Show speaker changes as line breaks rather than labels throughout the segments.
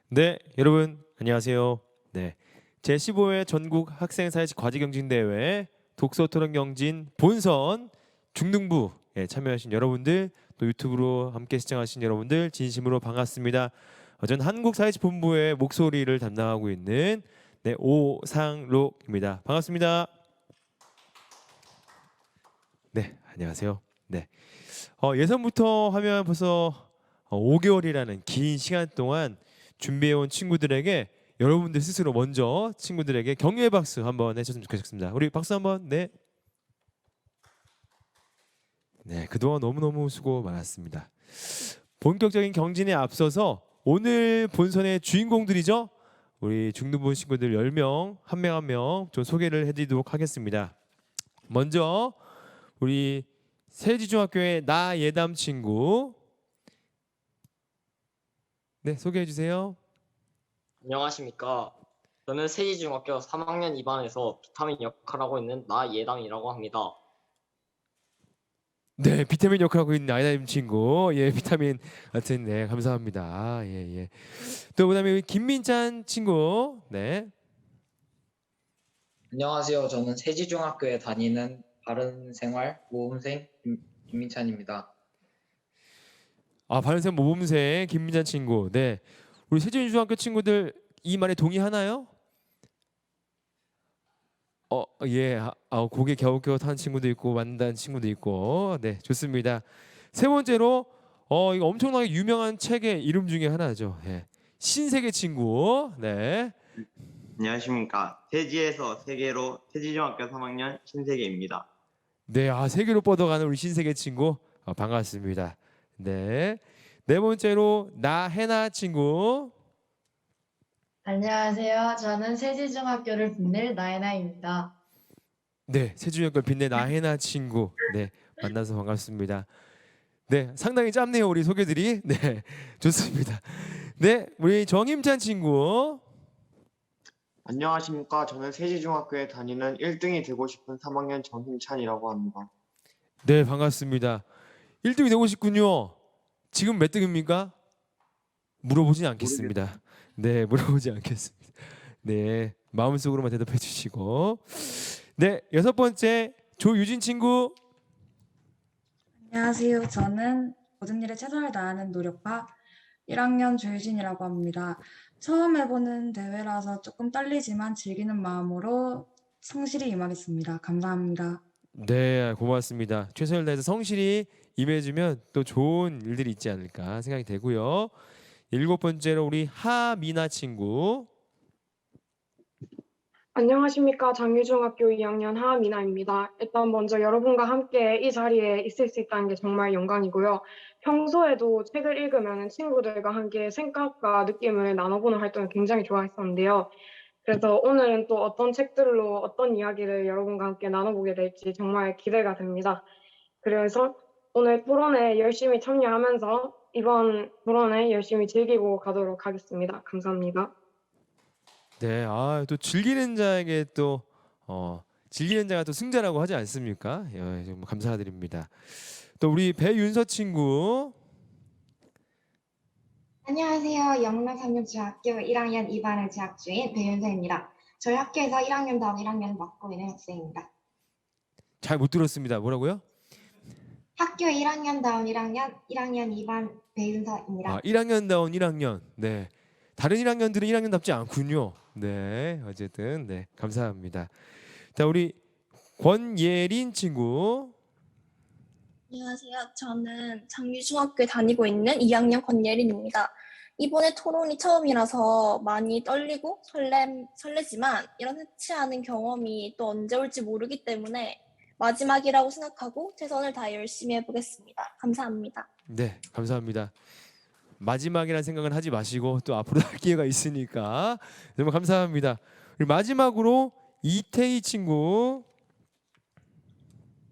네, 여러분 안녕하세요. 네, 제15회 전국 학생사회식 과제경진대회 독서토론경진 본선 중등부에 참여하신 여러분들, 또 유튜브로 함께 시청하신 여러분들 진심으로 반갑습니다. 전 한국사회식본부의 목소리를 담당하고 있는 오상록입니다. 반갑습니다. 네, 안녕하세요. 네, 예선부터 하면 벌써 5개월이라는 긴 시간 동안 준비해온 친구들에게 여러분들 스스로 먼저 친구들에게 격려의 박수 한번 해주셨으면 좋겠습니다. 우리 박수 한번. 네. 네, 그동안 너무너무 수고 많았습니다. 본격적인 경진에 앞서서 오늘 본선의 주인공들이죠. 우리 중등부 친구들 10명 한 명 한 명 좀 소개를 해드리도록 하겠습니다. 먼저 우리 세지중학교의 나예담 친구, 네, 소개해 주세요.
안녕하십니까. 저는 세지중학교 3학년 2반에서 비타민 역할을 하고 있는 나예담이라고 합니다.
네, 비타민 역할하고 있는 아이다임 친구, 예, 비타민 같은, 네, 감사합니다. 예, 예. 또 그다음에 김민찬 친구, 네,
안녕하세요. 저는 세지중학교에 다니는 바른생활 모범생 김민찬입니다.
바른생 모범생 김민찬 친구, 네, 우리 세준중학교 친구들 이 말에 동의하나요? 예, 고개 갸웃갸웃한 친구도 있고 만난 친구도 있고, 네, 좋습니다. 세 번째로 이거 엄청나게 유명한 책의 이름 중에 하나죠. 예, 신세계 친구, 네.
안녕하십니까. 태지에서 세계로 태지중학교 3학년 신세계입니다.
네, 세계로 뻗어가는 우리 신세계 친구, 반갑습니다. 네, 네 번째로 나혜나 친구.
안녕하세요. 저는 세지중학교를 빛낼 나혜나입니다.
네, 세준역을 빛내 나혜나 친구. 네, 만나서 반갑습니다. 네, 상당히 짧네요 우리 소개들이. 네, 좋습니다. 네, 우리 정임찬 친구.
안녕하십니까. 저는 세지중학교에 다니는 1등이 되고 싶은 3학년 정힘찬이라고 합니다.
네, 반갑습니다. 1등이 되고 싶군요. 지금 몇 등입니까? 물어보진 않겠습니다. 네, 물어보지 않겠습니다. 네, 마음속으로만 대답해 주시고. 네, 여섯 번째 조유진 친구.
안녕하세요. 저는 모든 일에 최선을 다하는 노력파 1학년 조유진이라고 합니다. 처음 해보는 대회라서 조금 떨리지만 즐기는 마음으로 성실히 임하겠습니다. 감사합니다.
네, 고맙습니다. 최선을 다해서 성실히 임해주면 또 좋은 일들이 있지 않을까 생각이 되고요. 일곱 번째로 우리 하미나 친구.
안녕하십니까. 장유중학교 2학년 하미나입니다. 일단 먼저 여러분과 함께 이 자리에 있을 수 있다는 게 정말 영광이고요. 평소에도 책을 읽으면 친구들과 함께 생각과 느낌을 나눠보는 활동을 굉장히 좋아했었는데요. 그래서 오늘은 또 어떤 책들로 어떤 이야기를 여러분과 함께 나눠보게 될지 정말 기대가 됩니다. 그래서 오늘 토론에 열심히 참여하면서 이번 토론에 열심히 즐기고 가도록 하겠습니다. 감사합니다.
네, 또 즐기는 자에게 또 즐기는 자가 또 승자라고 하지 않습니까? 예, 정말 감사드립니다. 또 우리 배윤서 친구.
안녕하세요. 영남상륙중학교 1학년 2반에 재학 중인 배윤서입니다. 저희 학교에서 1학년 다음 1학년을 맡고 있는 학생입니다.
잘 못 들었습니다. 뭐라고요?
학교 1학년 다운 1학년 2반 배윤서입니다.
1학년다운 1학년. 네. 다른 1학년들은 1학년답지 않군요. 네, 어쨌든 네, 감사합니다. 자, 우리 권예린 친구.
안녕하세요. 저는 장유중학교에 다니고 있는 2학년 권예린입니다. 이번에 토론이 처음이라서 많이 떨리고 설레지만 이런 흔치 않은 경험이 또 언제 올지 모르기 때문에 마지막이라고 생각하고 최선을 다해 열심히 해보겠습니다. 감사합니다.
네, 감사합니다. 마지막이라는 생각은 하지 마시고 또 앞으로 할 기회가 있으니까 정말 감사합니다. 그리고 마지막으로 이태희 친구.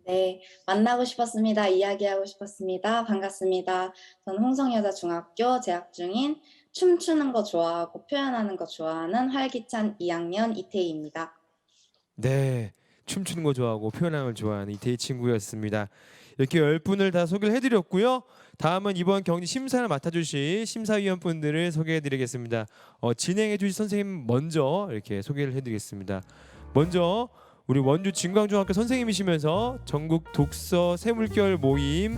네, 만나고 싶었습니다. 이야기하고 싶었습니다. 반갑습니다. 저는 홍성여자중학교 재학 중인 춤추는 거 좋아하고 표현하는 거 좋아하는 활기찬 2학년 이태희입니다.
네, 춤추는 거 좋아하고 표현하는 걸 좋아하는 이태희 친구였습니다. 이렇게 10분을 다 소개를 해드렸고요. 다음은 이번 경기 심사를 맡아주실 심사위원분들을 소개해드리겠습니다. 진행해주실 선생님 먼저 이렇게 소개를 해드리겠습니다. 먼저 우리 원주 진광중학교 선생님이시면서 전국 독서 새물결 모임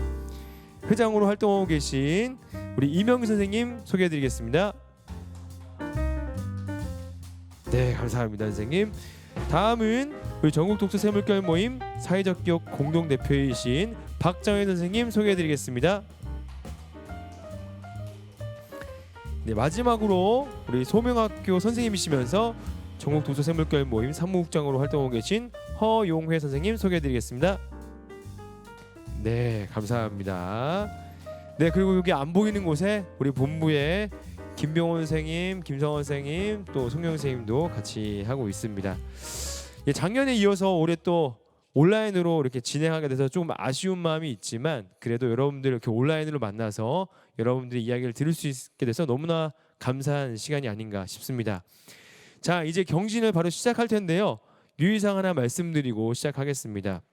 회장으로 활동하고 계신 우리 이명규 선생님 소개해드리겠습니다. 네, 감사합니다, 선생님. 다음은 우리 전국 독서 새물결 모임 사회적 기업 공동 대표이신 박정혜 선생님 소개해드리겠습니다. 네, 마지막으로 우리 소명학교 선생님이시면서 전국 독서 새물결 모임 사무국장으로 활동하고 계신 허용회 선생님 소개해드리겠습니다. 네, 감사합니다. 네, 그리고 여기 안 보이는 곳에 우리 본부에 김병원 선생님, 김성원 선생님, 또 송영 선생님도 같이 하고 있습니다. 예, 작년에 이어서 올해 또 온라인으로 이렇게 진행하게 돼서 조금 아쉬운 마음이 있지만 그래도 여러분들 이렇게 온라인으로 만나서 여러분들의 이야기를 들을 수 있게 돼서 너무나 감사한 시간이 아닌가 싶습니다. 자, 이제 경진을 바로 시작할 텐데요. 유의사항 하나 말씀드리고 시작하겠습니다.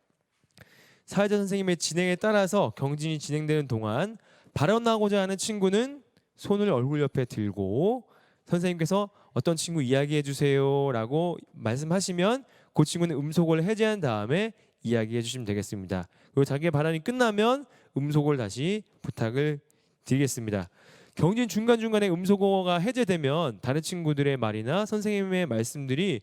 사회자 선생님의 진행에 따라서 경진이 진행되는 동안 발언하고자 하는 친구는 손을 얼굴 옆에 들고 선생님께서 어떤 친구 이야기해 주세요 라고 말씀하시면 그 친구는 음소거를 해제한 다음에 이야기해 주시면 되겠습니다. 그리고 자기의 발언이 끝나면 음소거를 다시 부탁을 드리겠습니다. 경진 중간중간에 음소거가 해제되면 다른 친구들의 말이나 선생님의 말씀들이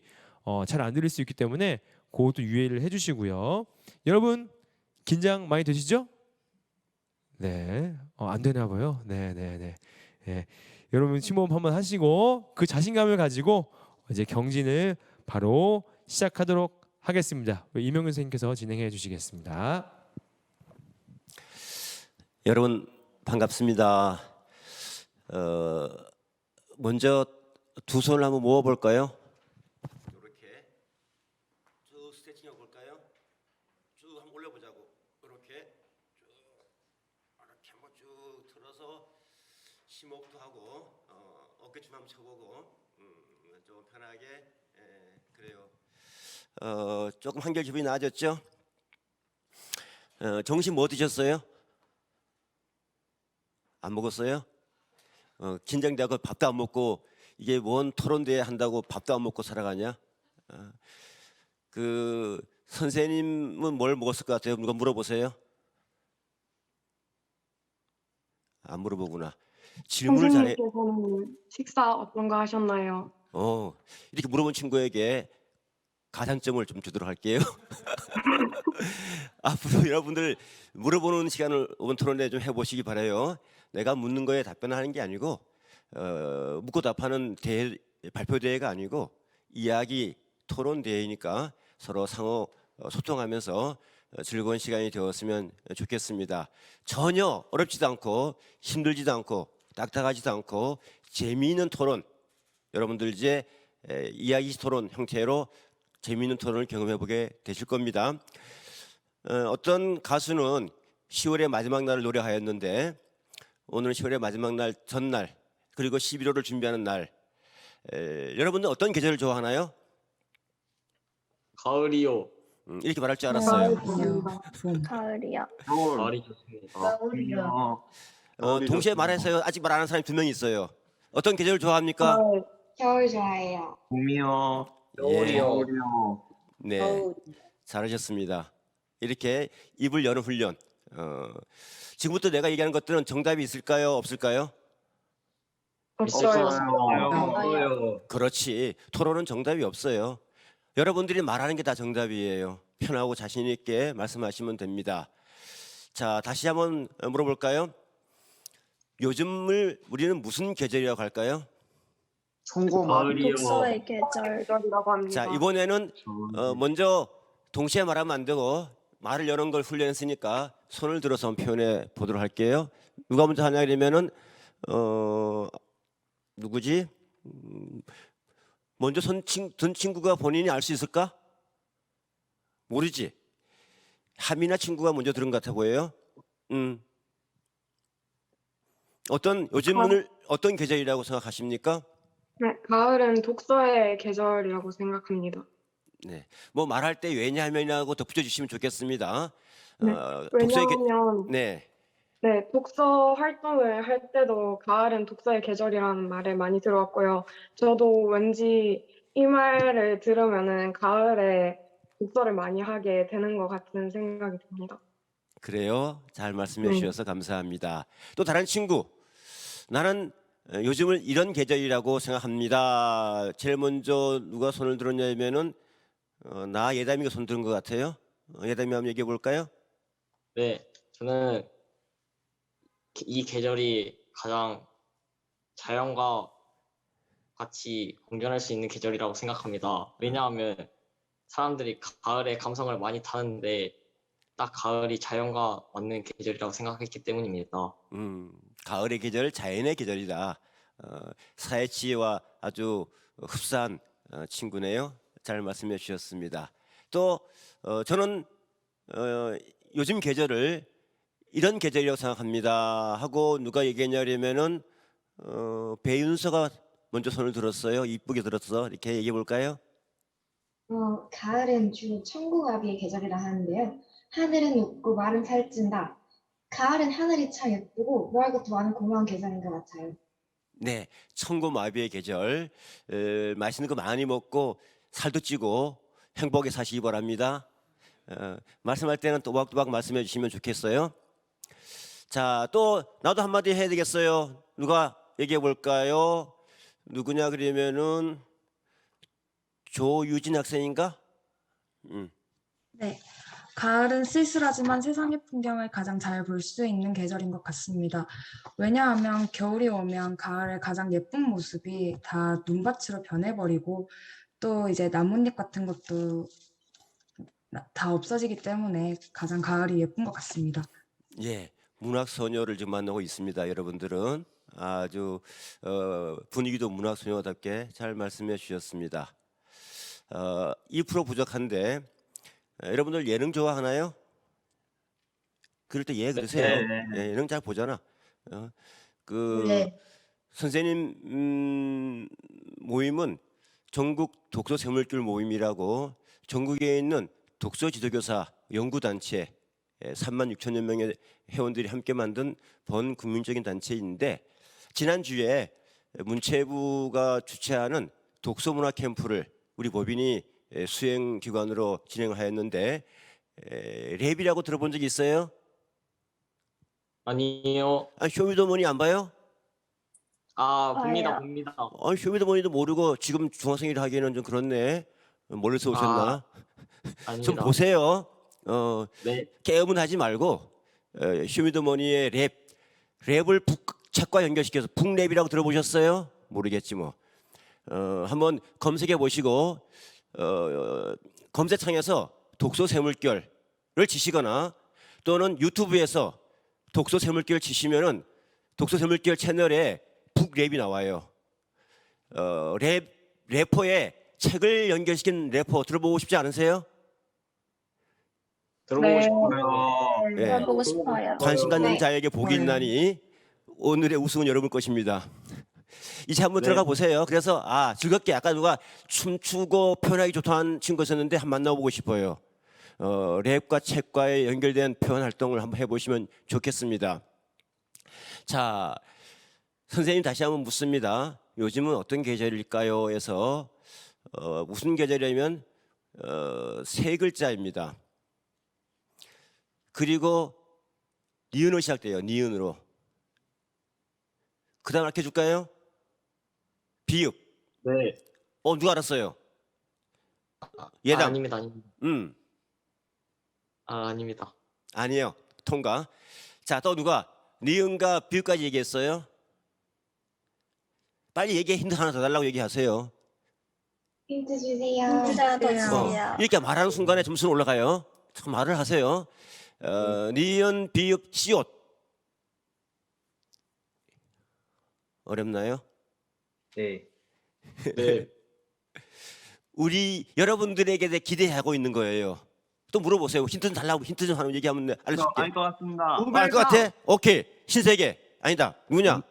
잘 안 들릴 수 있기 때문에 그것도 유의를 해주시고요. 여러분 긴장 많이 되시죠? 네, 안 되나 봐요. 네. 여러분 심호흡 한번 하시고 그 자신감을 가지고 이제 경진을 바로 시작하도록 하겠습니다. 이명윤 선생님께서 진행해 주시겠습니다.
여러분 반갑습니다. 먼저 두 손을 한번 모아볼까요? 이렇게 쭉 스트레칭 해볼까요? 쭉 한번 올려보자고. 이렇게 한번 쭉 들어서 심호흡도 하고 어깨춤 한번 쳐보고 좀 편하게 그래요. 조금 한결 기분이 나아졌죠? 점심 뭐 드셨어요? 안 먹었어요? 긴장되고 밥도 안 먹고 이게 뭔 토론대회 한다고 밥도 안 먹고 살아가냐? 그 선생님은 뭘 먹었을 것 같아요? 누가 물어보세요? 안 물어보구나. 질문을 잘해.
선생님께서는 식사 어떤 거 하셨나요?
이렇게 물어본 친구에게 가산점을 좀 주도록 할게요. 앞으로 여러분들 물어보는 시간을 이번 토론회 좀 해보시기 바라요. 내가 묻는 거에 답변하는 게 아니고 묻고 답하는 대회, 발표 대회가 아니고 이야기 토론 대회니까 서로 상호 소통하면서 즐거운 시간이 되었으면 좋겠습니다. 전혀 어렵지도 않고 힘들지도 않고 딱딱하지도 않고 재미있는 토론, 여러분들 이제 이야기 토론 형태로 재미있는 토론을 경험해보게 되실 겁니다. 어떤 가수는 10월의 마지막 날을 노래하였는데 오늘은 10월의 마지막 날 전날 그리고 11월을 준비하는 날, 여러분들 어떤 계절을 좋아하나요?
가을이요.
이렇게 말할 줄 알았어요.
가을이요.
가을이 좋습니다.
동시에 말해서요. 아직 말 안 한 사람이 2명 있어요. 어떤 계절을 좋아합니까?
겨울 좋아해요.
봄이요.
겨울이요.
네, 잘하셨습니다. 이렇게 입을 여는 훈련. 지금부터 내가 얘기하는 것들은 정답이 있을까요? 없을까요?
없어요.
그렇지. 토론은 정답이 없어요. 여러분들이 말하는 게 다 정답이에요. 편하고 자신 있게 말씀하시면 됩니다. 자, 다시 한번 물어볼까요? 요즘을 우리는 무슨 계절이라고 할까요?
가을이요.
독서의 계절이라고 합니다.
자, 이번에는 먼저 동시에 말하면 안 되고 말을 여는 걸 훈련했으니까 손을 들어서 한번 표현해 보도록 할게요. 누가 먼저 하냐 그러면은 누구지? 먼저 든 친구가 본인이 알 수 있을까? 모르지. 하미나 친구가 먼저 들은 것 같아 보여요. 요즘은 어떤 계절이라고 생각하십니까?
네, 가을은 독서의 계절이라고 생각합니다.
네. 뭐 말할 때 왜냐하면이라고 덧붙여 주시면 좋겠습니다.
네.
독서의
왜냐하면
네.
네, 독서 활동을 할 때도 가을은 독서의 계절이라는 말을 많이 들어왔고요. 저도 왠지 이 말을 들으면은 가을에 독서를 많이 하게 되는 것 같은 생각이 듭니다.
그래요. 잘 말씀해
네.
주셔서 감사합니다. 또 다른 친구. 나는 요즘을 이런 계절이라고 생각합니다. 제일 먼저 누가 손을 들었냐면은 나 예담이가 손 들은 것 같아요. 예담이 한번 얘기해 볼까요?
네, 저는 이 계절이 가장 자연과 같이 공존할 수 있는 계절이라고 생각합니다. 왜냐하면 사람들이 가을에 감성을 많이 타는데 딱 가을이 자연과 맞는 계절이라고 생각했기 때문입니다.
가을의 계절, 자연의 계절이다. 사회 지혜와 아주 흡사한 친구네요. 잘 말씀해 주셨습니다. 또 저는 요즘 계절을 이런 계절이라고 생각합니다 하고 누가 얘기했냐면은 배윤서가 먼저 손을 들었어요. 이쁘게 들었어. 이렇게 얘기해 볼까요?
가을은 주로 천고마비의 계절이라 하는데요. 하늘은 높고 말은 살찐다. 가을은 하늘이 참 예쁘고 모할 것도 많은 고마운 계절인 것 같아요.
네, 천고마비의 계절. 맛있는 거 많이 먹고 살도 찌고 행복하게 사시기 바랍니다. 말씀할 때는 또박또박 말씀해 주시면 좋겠어요. 자, 또 나도 한마디 해야 되겠어요. 누가 얘기해 볼까요? 누구냐 그러면은 조유진 학생인가?
네. 가을은 쓸쓸하지만 세상의 풍경을 가장 잘 볼 수 있는 계절인 것 같습니다. 왜냐하면 겨울이 오면 가을의 가장 예쁜 모습이 다 눈밭으로 변해버리고 또 이제 나뭇잎 같은 것도 다 없어지기 때문에 가장 가을이 예쁜 것 같습니다.
예, 문학 소녀를 지금 만나고 있습니다. 여러분들은 아주 분위기도 문학 소녀답게 잘 말씀해 주셨습니다. 2% 부족한데 여러분들 예능 좋아하나요? 그럴 때 예 그러세요. 예, 예능 잘 보잖아.
네.
선생님 모임은 전국 독서 샘물길 모임이라고 전국에 있는 독서 지도교사 연구단체 3만 6천여 명의 회원들이 함께 만든 번국민적인 단체인데 지난주에 문체부가 주최하는 독서문화 캠프를 우리 법인이 수행 기관으로 진행을 하였는데 랩이라고 들어본 적 있어요?
아니요.
쇼미더머니 안 봐요?
봅니다,
봐요.
봅니다.
쇼미더머니도 모르고 지금 중학생이라 하기에는 좀 그렇네. 멀리서 오셨나? 좀
아닙니다.
보세요.
네,
깨음은 하지 말고 쇼미더머니의 랩을 북책과 연결시켜서 북랩이라고 들어보셨어요? 모르겠지 뭐. 한번 검색해 보시고 검색창에서 독서 샘물결을 치시거나 또는 유튜브에서 독서 샘물결 치시면은 독서 샘물결 채널에 북랩이 나와요. 래퍼의 책을 연결시킨 래퍼 들어보고 싶지 않으세요?
들어보고
네.
싶어요.
예.
들어보고 싶어요.
관심 갖는
네.
자에게 복이 있나니 오늘의 우승은 여러분 것입니다. 이제 한번
네.
들어가 보세요. 그래서 즐겁게 아까 누가 춤추고 표현하기 좋다는 친구 있었는데 한번 만나보고 싶어요. 랩과 책과의 연결된 표현 활동을 한번 해보시면 좋겠습니다. 자, 선생님 다시 한번 묻습니다. 요즘은 어떤 계절일까요? 해서 무슨 계절이냐면 세 글자입니다. 그리고 니은으로 시작돼요. 니은으로. 그 다음 알려줄까요? 비읍.
네.
누가 알았어요? 예담.
아닙니다, 아닙니다. 아닙니다.
아니에요. 통과. 자, 또 누가 니은과 비읍까지 얘기했어요? 빨리 얘기해. 힌트 하나 더 달라고 얘기하세요.
힌트 주세요.
힌트 하나 더 주세요.
이렇게 말하는 순간에 점수는 올라가요. 참 말을 하세요. 니은, 비읍, 시옷. 어렵나요?
네.
네.
우리 여러분들에게 기대하고 있는 거예요. 또 물어보세요. 힌트 좀 달라고 힌트 좀 하는 얘기하면 알려줄게.
알 것 같습니다.
알 것 같아? 오케이. 신세계. 아니다. 누구냐?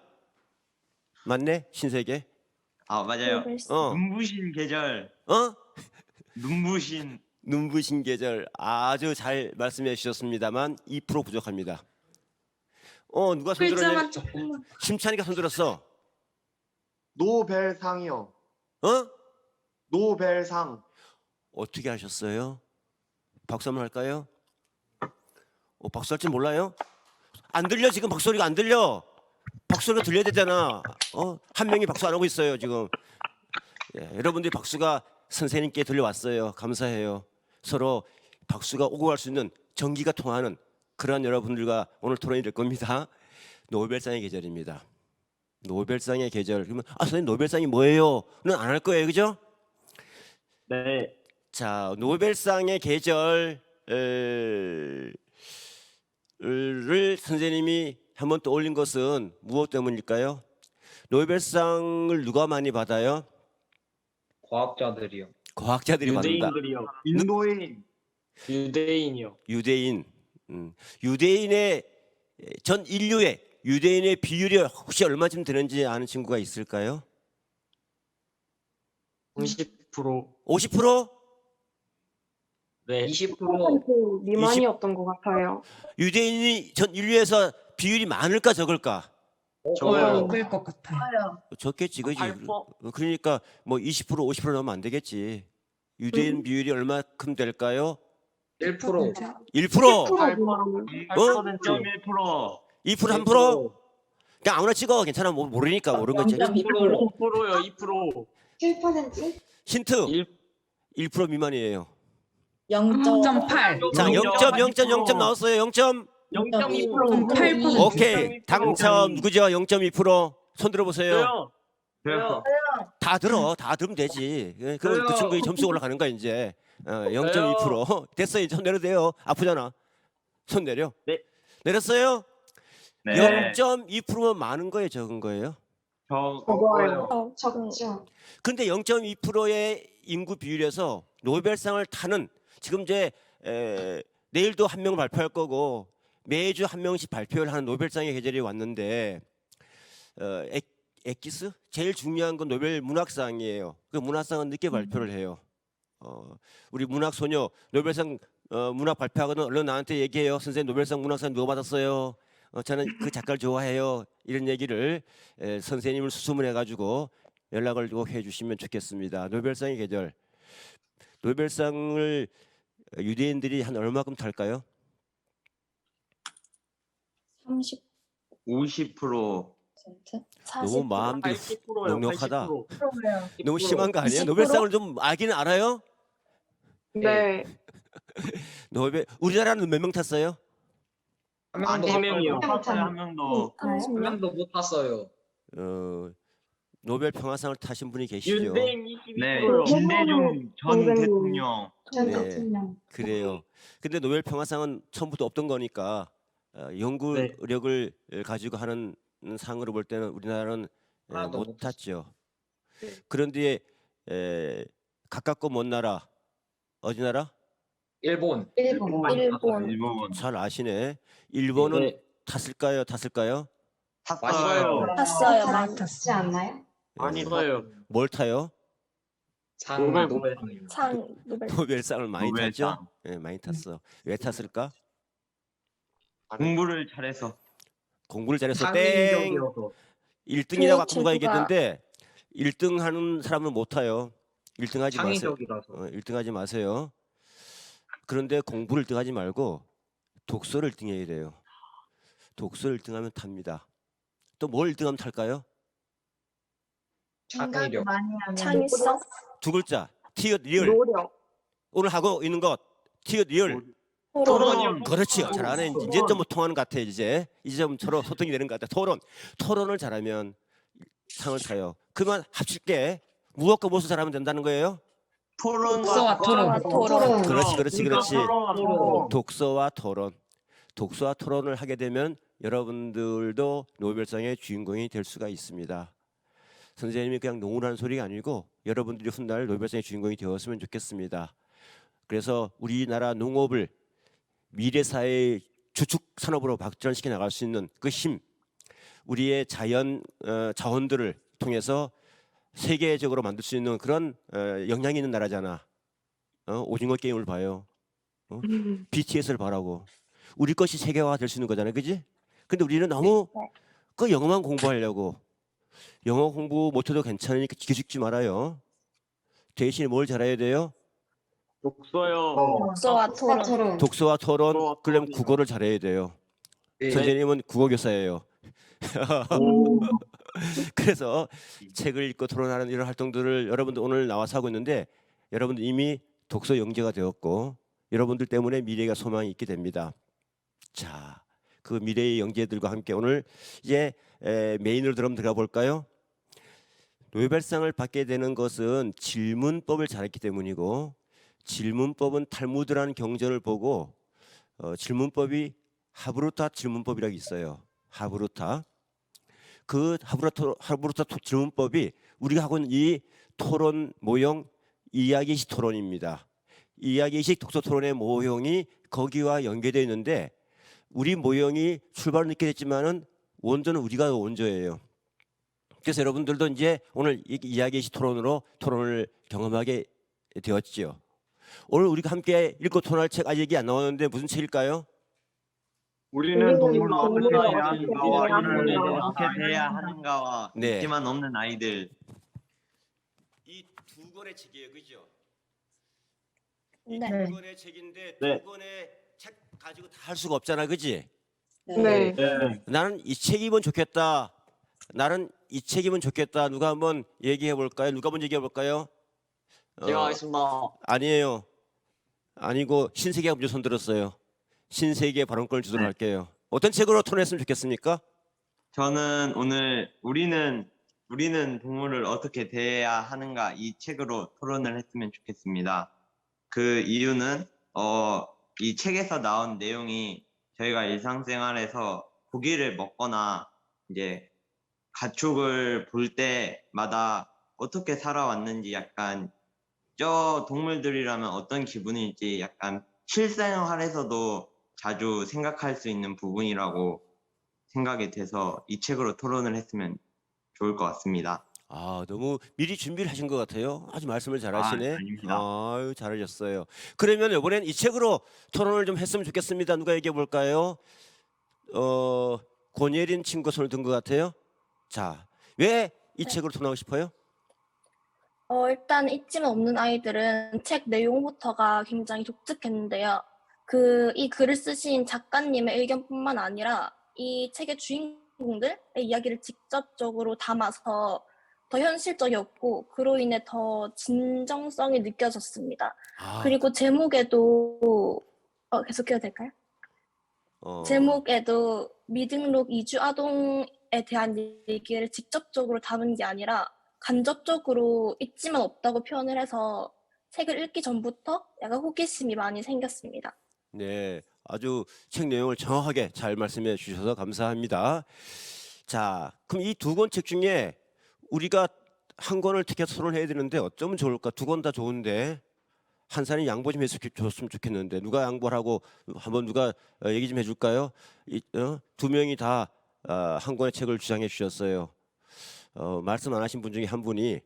맞네. 신세계.
맞아요.
네,
어.
눈부신 계절.
눈부신 계절 아주 잘 말씀해 주셨습니다만 2% 부족합니다. 누가 손들었냐?
글자만 조금만.
심찬이가 손들었어.
노벨상이요. 노벨상.
어떻게 하셨어요? 박수 한번 할까요? 박수 할 줄 몰라요? 안 들려 지금 박소리가 안 들려. 박소리가 들려야 되잖아. 한 명이 박수 안 하고 있어요 지금. 여러분들이 박수가 선생님께 들려왔어요. 감사해요. 서로 박수가 오고 갈 수 있는 전기가 통하는 그러한 여러분들과 오늘 토론이 될 겁니다. 노벨상의 계절입니다. 노벨상의 계절. 그러면 선생님 노벨상이 뭐예요?는 안 할 거예요, 그죠?
네.
자, 노벨상의 계절을 선생님이 한번 떠올린 것은 무엇 때문일까요? 노벨상을 누가 많이 받아요?
과학자들이요.
과학자들이 받는다.
유대인들이요.
인도인.
유대인이요.
유대인. 유대인의 전 인류의 유대인의 비율이 혹시 얼마쯤 되는지 아는 친구가 있을까요?
30%.
50%?
네.
10% 미만이었던 것 같아요.
유대인이 전 인류에서 비율이 많을까 적을까?
적어요.
적을 것 같아요.
적겠지, 그지?
8%?
그러니까 뭐 20%, 50% 넘으면 안 되겠지. 유대인 비율이 얼마큼 될까요?
1%.
1%?
8.1%.
2%, 3%? 그냥 아무나 찍어. 괜찮아. 모르니까 모르는 거지.
0.2%.
2%요. 2%.
7%?
힌트. 1% 미만이에요.
0.8.
자, 0.0.0 나왔어요. 0.
0.2%.
8%.
오케이. 당첨 누구죠? 0.2%. 손 들어보세요.
저요.
다 들어. 다 들으면 되지. 그 친구의 점수 올라가는 거야 이제. 0.2%. 됐어요. 손 내려도 돼요. 아프잖아. 손 내려.
네.
내렸어요?
네.
0.2%면 많은 거예요, 적은 거예요?
적어요.
적죠.
근데 0.2%의 인구 비율에서 노벨상을 타는 지금 이제 내일도 한 명 발표할 거고 매주 한 명씩 발표를 하는 노벨상의 계절이 왔는데 엑기스 제일 중요한 건 노벨 문학상이에요. 그 문학상은 늦게 발표를 해요. 우리 문학 소녀 노벨상 문학 발표하거든 얼른 나한테 얘기해요. 선생님 노벨상 문학상 누가 받았어요? 저는 그 작가를 좋아해요. 이런 얘기를 선생님을 수소문해 가지고 연락을 꼭 해주시면 좋겠습니다. 노벨상의 계절. 노벨상을 유대인들이 한 얼마큼 탈까요?
30%.
50%.
너무 마음들이
80%요.
넉넉하다.
80%.
너무 심한 거 아니에요?
20%?
노벨상을 좀 알기는 알아요?
네.
노벨 우리나라는 몇 명 탔어요?
한
한 명이요.
한
명도.
한 명도 못 탔어요.
노벨 평화상을 타신 분이 계시죠?
유대인 22%요.
네. 김대중 전 대통령.
전
네.
대통령.
그래요. 근데 노벨 평화상은 처음부터 없던 거니까 연구력을 가지고 하는 상으로 볼 때는 우리나라는
하나도
못
못
탔죠.
네.
그런데 가깝고 먼 나라 어디 나라?
일본.
일본.
잘 아시네. 일본은
네.
탔을까요?
탔어요.
탔어요.
잘
많이
탔지 않나요?
많이
탔어요.
뭘 타요?
노벨.
상 노벨.
노벨상을 많이
노벨상.
탔죠? 네, 많이 탔어. 왜 탔을까?
공부를 잘해서.
공부를 잘해서 땡.
상민적이어서.
1등이라고 아까 누가
제주가-
얘기했는데 1등 하는 사람은 못 타요. 1등 하지 마세요.
창의적이라서.
1등 하지 마세요. 그런데 공부를 1등 하지 말고 독서를 1등 해야 돼요. 독서를 1등 하면 탑니다. 또 뭘 1등 하면 탈까요?
생각을
창의력.
많이 하면
창의성.
두 글자. 티읕 리얼.
노력.
오늘 하고 있는 것. 티읕 리얼.
토론.
그렇지요. 잘하네. 이제 좀 뭐 통하는 것 같아. 이제 좀 서로 소통이 되는 것 같아. 토론을 잘하면 상을 타요. 그러면 합칠게 무엇과 무엇을 잘하면 된다는 거예요?
독서와 토론.
토론.
그렇지.
토론.
독서와 토론. 독서와 토론을 하게 되면 여러분들도 노벨상의 주인공이 될 수가 있습니다. 선생님이 그냥 농운하는 소리가 아니고 여러분들이 훗날 노벨상의 주인공이 되었으면 좋겠습니다. 그래서 우리나라 농업을 미래 사회의 주축 산업으로 발전시켜 나갈 수 있는 그 힘, 우리의 자연 자원들을 통해서 세계적으로 만들 수 있는 그런 영향이 있는 나라잖아. 오징어 게임을 봐요. BTS를 봐라고. 우리 것이 세계화가 될 수 있는 거잖아요, 그지? 근데 우리는 너무 그 영어만 공부하려고. 영어 공부 못해도 괜찮으니까 기죽지 말아요. 대신 뭘 잘해야 돼요?
독서요.
독서와 토론.
독서와 토론,
토론.
그러면 국어를 잘해야 돼요.
네.
선생님은 국어 교사예요. 그래서 책을 읽고 토론하는 이런 활동들을 여러분들 오늘 나와서 하고 있는데 여러분들 이미 독서 영재가 되었고 여러분들 때문에 미래가 소망이 있게 됩니다. 자, 그 미래의 영재들과 함께 오늘 이제 메인으로 들어가 볼까요? 노벨상을 받게 되는 것은 질문법을 잘했기 때문이고 질문법은 탈무드라는 경전을 보고 질문법이 하브루타 질문법이라고 있어요. 하브루타. 그 하브루타 질문법이 우리가 하고 있는 이 토론 모형 이야기식 토론입니다. 이야기식 독서 토론의 모형이 거기와 연계되어 있는데 우리 모형이 출발은 늦게 됐지만은 원조는 우리가 원조예요. 그래서 여러분들도 이제 오늘 이야기식 토론으로 토론을 경험하게 되었지요. 오늘 우리가 함께 읽고 토론할 책 아직 얘기 안 나왔는데 무슨 책일까요?
우리는 동물을 어떻게
동물을
대해야 하는가와
어떻게
인물을
대해야
어떻게 대해야 하는가와
네.
있지만 없는 아이들.
이 두 권의 책이에요, 그죠?
네.
이 두 권의 책인데
네.
두 권의 책 가지고 다 할 수가 없잖아, 그지?
네.
나는 이 책이면 좋겠다. 나는 이 책이면 좋겠다. 누가 한번 얘기해 볼까요? 누가 먼저 얘기해 볼까요?
제가 하겠습니다.
아니에요. 아니고 신세계가 먼저 손 들었어요. 신세계 발언권을 주도록 할게요. 어떤 책으로 토론했으면 좋겠습니까?
저는 오늘 우리는 동물을 어떻게 대해야 하는가 이 책으로 토론을 했으면 좋겠습니다. 그 이유는 이 책에서 나온 내용이 저희가 일상생활에서 고기를 먹거나 이제 가축을 볼 때마다 어떻게 살아왔는지 약간 저 동물들이라면 어떤 기분일지 약간 실생활에서도 자주 생각할 수 있는 부분이라고 생각이 돼서 이 책으로 토론을 했으면 좋을 것 같습니다.
아, 너무 미리 준비를 하신 것 같아요. 아주 말씀을 잘하시네.
아닙니다.
아유, 잘하셨어요. 그러면 이번엔 이 책으로 토론을 좀 했으면 좋겠습니다. 누가 얘기해 볼까요? 권예린 친구 손을 든 것 같아요. 자, 왜 이 책으로 토론하고 싶어요?
일단 잊지만 없는 아이들은 책 내용부터가 굉장히 독특했는데요. 이 글을 쓰신 작가님의 의견뿐만 아니라 이 책의 주인공들의 이야기를 직접적으로 담아서 더 현실적이었고 그로 인해 더 진정성이 느껴졌습니다. 그리고 제목에도 계속해도 될까요? 제목에도 미등록 이주 아동에 대한 얘기를 직접적으로 담은 게 아니라 간접적으로 잊지만 없다고 표현을 해서 책을 읽기 전부터 약간 호기심이 많이 생겼습니다.
네, 아주 책 내용을 정확하게 잘 말씀해 주셔서 감사합니다. 자, 그럼 이 두 권 책 중에 우리가 한 권을 택해서 토론해야 되는데 어쩌면 좋을까? 두 권 다 좋은데 한 사람이 양보 좀 해줬으면 좋겠는데 누가 양보를 하고 한번 누가 얘기 좀 해줄까요? 두 명이 다 한 권의 책을 주장해 주셨어요. 말씀 안 하신 분 중에 한 분이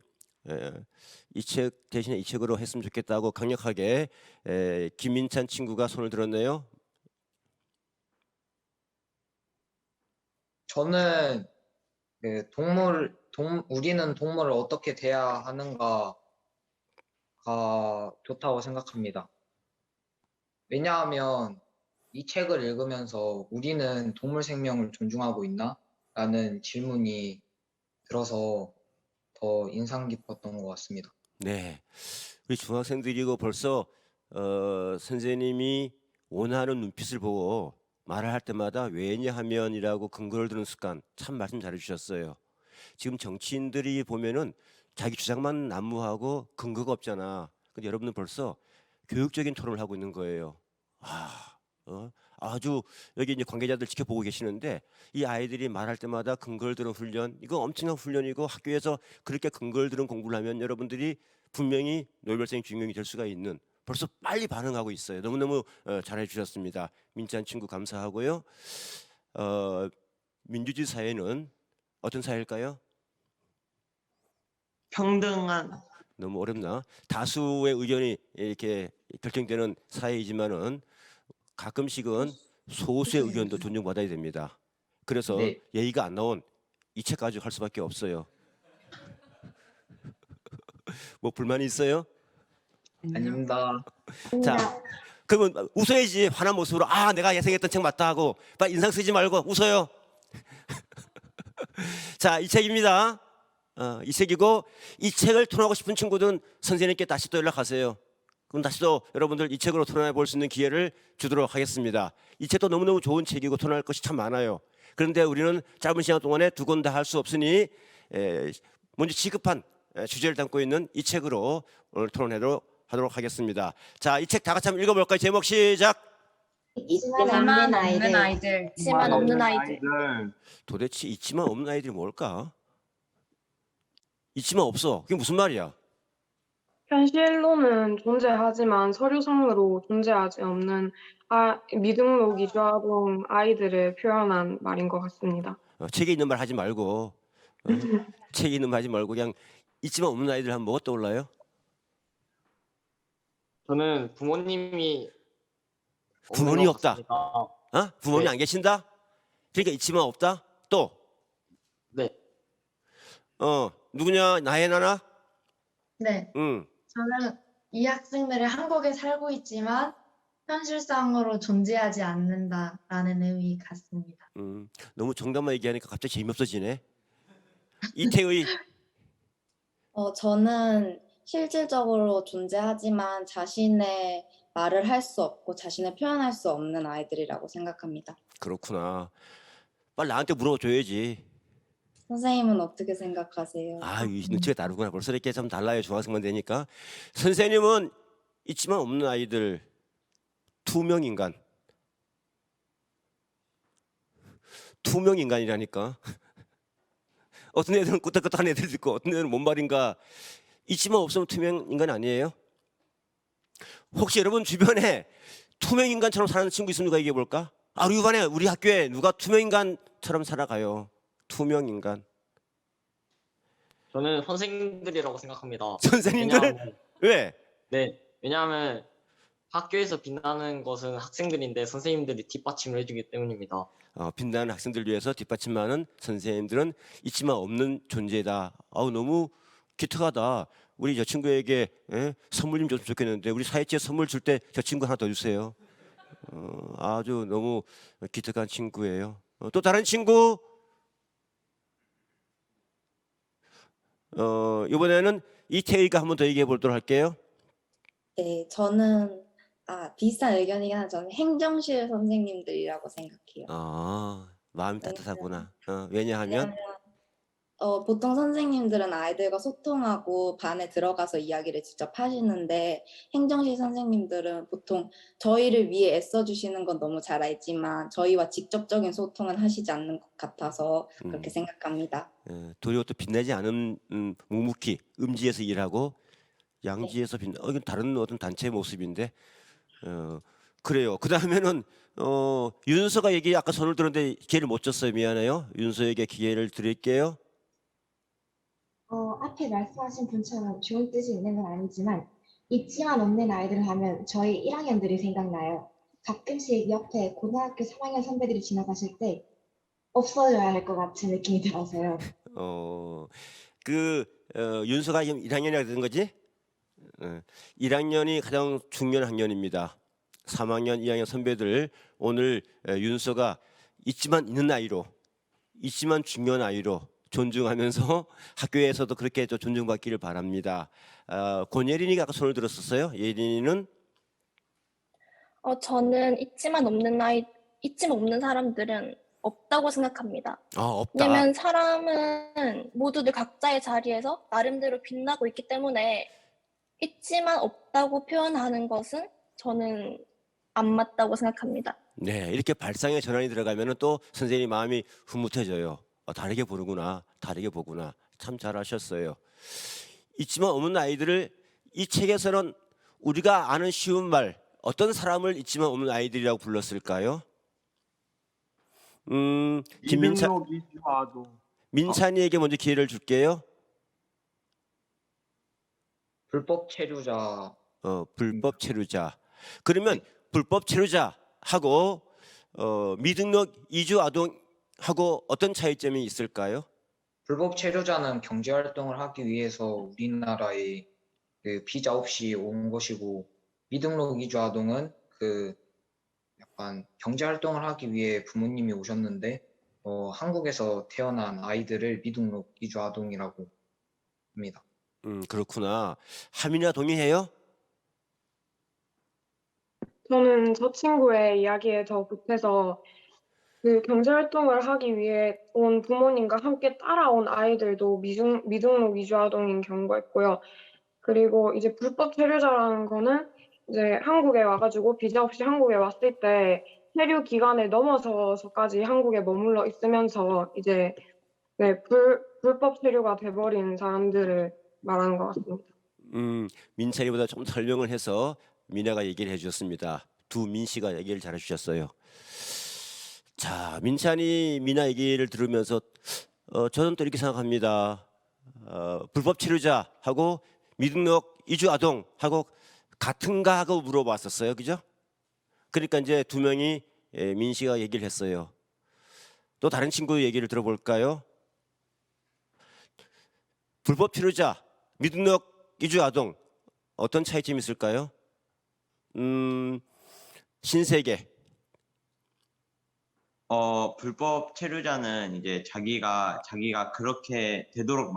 이 책 대신에 이 책으로 했으면 좋겠다고 강력하게 김민찬 친구가 손을 들었네요.
저는 우리는 동물을 어떻게 대해야 하는가가 좋다고 생각합니다. 왜냐하면 이 책을 읽으면서 우리는 동물 생명을 존중하고 있나? 라는 질문이 들어서 더 인상 깊었던 것 같습니다.
네, 우리 중학생들이고 벌써 선생님이 원하는 눈빛을 보고 말을 할 때마다 왜냐하면이라고 근거를 드는 습관 참 말씀 잘해주셨어요. 지금 정치인들이 보면은 자기 주장만 난무하고 근거가 없잖아. 근데 여러분은 벌써 교육적인 토론을 하고 있는 거예요. 아주 여기 이제 관계자들 지켜보고 계시는데 이 아이들이 말할 때마다 근거를 드는 훈련, 이거 엄청난 훈련이고 학교에서 그렇게 근거를 드는 공부를 하면 여러분들이 분명히 노벨상 주인공이 될 수가 있는, 벌써 빨리 반응하고 있어요. 너무너무 잘해 주셨습니다. 민찬 친구 감사하고요. 민주주의 사회는 어떤 사회일까요?
평등한
너무 어렵나? 다수의 의견이 이렇게 결정되는 사회이지만은 가끔씩은 소수의 의견도 존중받아야 됩니다. 그래서
네.
예의가 안 나온 이 책 가지고 할 수밖에 없어요. 뭐 불만이 있어요?
아닙니다.
자, 그러면 웃어야지. 환한 모습으로 아 내가 예상했던 책 맞다 하고 빨리 인상 쓰지 말고 웃어요. 자, 이 책입니다. 이 책이고 이 책을 토론하고 싶은 친구들은 선생님께 다시 또 연락하세요. 그럼 다시 또 여러분들 이 책으로 토론해 볼 수 있는 기회를 주도록 하겠습니다. 이 책도 너무너무 좋은 책이고 토론할 것이 참 많아요. 그런데 우리는 짧은 시간 동안에 두 권 다 할 수 없으니 먼저 시급한 주제를 담고 있는 이 책으로 오늘 토론하도록 하겠습니다. 자, 이 책 다 같이 한번 읽어볼까요? 제목 시작.
있지만 없는 아이들.
있지만 없는 아이들.
도대체 있지만 없는 아이들이 뭘까? 있지만 없어. 그게 무슨 말이야?
현실로는 존재하지만 서류상으로 존재하지 없는 미등록 이주아동 아이들을 표현한 말인 것 같습니다.
책에 있는 말 하지 말고 책에 있는 말 하지 말고 그냥 있지만 없는 아이들 하면 뭐가 떠올라요?
저는 부모님이
부모님이 없다.
같습니다.
어? 부모님이
네.
안 계신다? 그러니까 있지만 없다? 또?
네.
누구냐? 나혜나나?
네,
응.
저는 이 학생들이 한국에 살고 있지만 현실상으로 존재하지 않는다라는 의미 같습니다.
너무 정답만 얘기하니까 갑자기 재미없어지네. 이태의.
저는 실질적으로 존재하지만 자신의 말을 할 수 없고 자신을 표현할 수 없는 아이들이라고 생각합니다.
그렇구나. 빨리 나한테 물어줘야지.
선생님은 어떻게 생각하세요?
이 눈치가 다르구나. 벌써 이렇게 좀 달라요. 중학생만 되니까. 선생님은 있지만 없는 아이들 투명 인간. 투명 인간이라니까. 어떤 애들은 끄떡끄떡한 애들 있고 어떤 애들은 뭔 말인가. 있지만 없으면 투명 인간 아니에요? 혹시 여러분 주변에 투명 인간처럼 사는 친구 있으면 누가 얘기해 볼까? 우리 반에 우리 학교에 누가 투명 인간처럼 살아가요. 투명 인간.
저는 선생님들이라고 생각합니다.
선생님들?
왜냐하면,
왜?
네, 왜냐하면 학교에서 빛나는 것은 학생들인데 선생님들이 뒷받침을 해주기 때문입니다.
빛나는 학생들 위해서 뒷받침하는 선생님들은 있지만 없는 존재다. 너무 기특하다. 우리 저 친구에게 선물 좀 줬으면 좋겠는데 우리 사회치에 선물 줄 때 저 친구 하나 더 주세요. 아주 너무 기특한 친구예요. 또 다른 친구? 이번에는 이태희가 한 번 더 얘기해 보도록 할게요.
네, 저는 비슷한 의견이긴 하지만 저는 행정실 선생님들이라고 생각해요.
마음이 따뜻하구나. 왜냐하면
보통 선생님들은 아이들과 소통하고 반에 들어가서 이야기를 직접 하시는데 행정실 선생님들은 보통 저희를 위해 애써주시는 건 너무 잘 알지만 저희와 직접적인 소통은 하시지 않는 것 같아서 그렇게 생각합니다.
도리어 또 빛나지 않은 묵묵히 음지에서 일하고 양지에서 빛나. 이건 다른 어떤 단체의 모습인데 그래요. 그 다음에는 윤서가 얘기 아까 손을 들었는데 기회를 못 줬어요. 미안해요. 윤서에게 기회를 드릴게요.
앞에 말씀하신 분처럼 좋은 뜻이 있는 건 아니지만 있지만 없는 아이들을 하면 저희 1학년들이 생각나요. 가끔씩 옆에 고등학교 3학년 선배들이 지나가실 때 없어져야 할 것 같은 느낌이 들어서요.
윤서가 지금 1학년이라 된 거지? 1학년이 가장 중요한 학년입니다. 3학년, 2학년 선배들 오늘 윤서가 있지만 있는 아이로, 있지만 중요한 아이로 존중하면서 학교에서도 그렇게 좀 존중받기를 바랍니다. 권예린이가 아까 손을 들었었어요. 예린이는?
저는 있지만 없는 사람들은 없다고 생각합니다.
없다.
왜냐면 사람은 모두들 각자의 자리에서 나름대로 빛나고 있기 때문에 있지만 없다고 표현하는 것은 저는 안 맞다고 생각합니다.
네, 이렇게 발상의 전환이 들어가면 또 선생님 마음이 흐뭇해져요. 다르게 보는구나, 다르게 보구나. 참 잘하셨어요. 있지만 없는 아이들을 이 책에서는 우리가 아는 쉬운 말, 어떤 사람을 있지만 없는 아이들이라고 불렀을까요? 민찬이에게 먼저 기회를 줄게요.
불법 체류자
불법 체류자. 그러면 불법 체류자하고 미등록 이주 아동하고 어떤 차이점이 있을까요?
불법 체류자는 경제 활동을 하기 위해서 우리나라에 그 비자 없이 온 것이고 미등록 이주 아동은 그 약간 경제 활동을 하기 위해 부모님이 오셨는데 한국에서 태어난 아이들을 미등록 이주 아동이라고 합니다.
그렇구나. 하민아 동의해요?
저는 저 친구의 이야기에 더 보태서 그 경제활동을 하기 위해 온 부모님과 함께 따라온 아이들도 미등록 이주아동인 경우가 있고요. 그리고 이제 불법 체류자라는 거는 이제 한국에 와가지고 비자 없이 한국에 왔을 때 체류 기간을 넘어서서까지 한국에 머물러 있으면서 이제 불법 체류가 돼버린 사람들을 말하는 것 같습니다.
민찬이보다 좀 설명을 해서 민아가 얘기를 해주셨습니다. 두 민씨가 얘기를 잘해주셨어요. 자, 민찬이 민아 얘기를 들으면서 저는 또 이렇게 생각합니다. 불법 체류자하고 미등록 이주 아동하고 같은가 하고 물어봤었어요, 그죠? 그러니까 이제 두 명이 민씨가 얘기를 했어요. 또 다른 친구 얘기를 들어볼까요? 불법 체류자, 미등록 이주 아동 어떤 차이점이 있을까요? 신세계.
불법 체류자는 이제 자기가 그렇게 되도록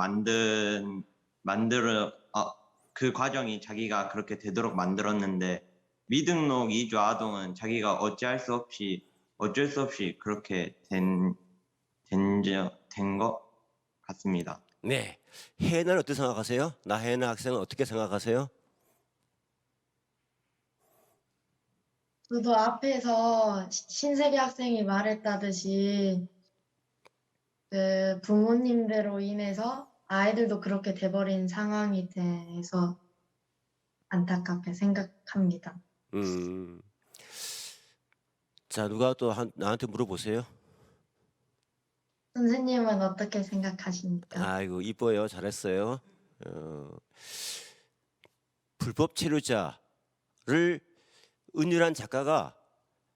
그 과정이 자기가 그렇게 되도록 만들었는데 미등록 이주 아동은 자기가 어쩔 수 없이 그렇게 된 것 같습니다.
네, 혜연은 어떻게 생각하세요? 나혜연 학생은 어떻게 생각하세요?
저도 앞에서 신세계 학생이 말했다듯이 그 부모님들로 인해서 아이들도 그렇게 돼버린 상황이 돼서 안타깝게 생각합니다.
자, 누가 또 나한테 물어보세요.
선생님은 어떻게 생각하십니까?
아이고 이뻐요, 잘했어요. 불법 체류자를 은유란 작가가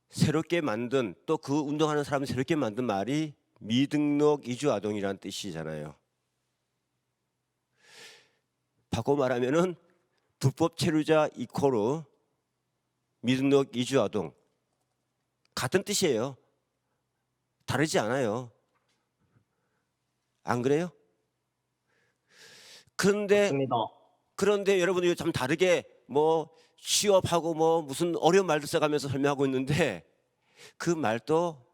새롭게 만든 또 그 운동하는 사람이 새롭게 만든 말이 미등록 이주 아동이라는 뜻이잖아요. 바꿔 말하면은 불법 체류자 이코르 미등록 이주 아동 같은 뜻이에요. 다르지 않아요. 안 그래요? 그런데 여러분들이 참 다르게 뭐 취업하고 뭐 무슨 어려운 말도 써가면서 설명하고 있는데 그 말도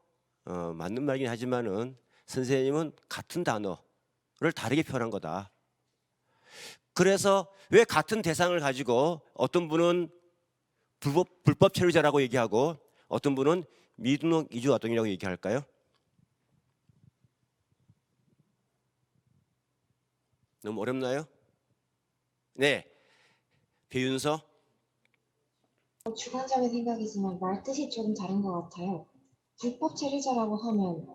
맞는 말이긴 하지만은 선생님은 같은 단어를 다르게 표현한 거다. 그래서 왜 같은 대상을 가지고 어떤 분은 불법 체류자라고 얘기하고 어떤 분은 미등록 이주 아동이라고 얘기할까요? 너무 어렵나요? 네, 배윤서.
주관적인 생각이지만 말 뜻이 조금 다른 것 같아요. 불법 체류자라고 하면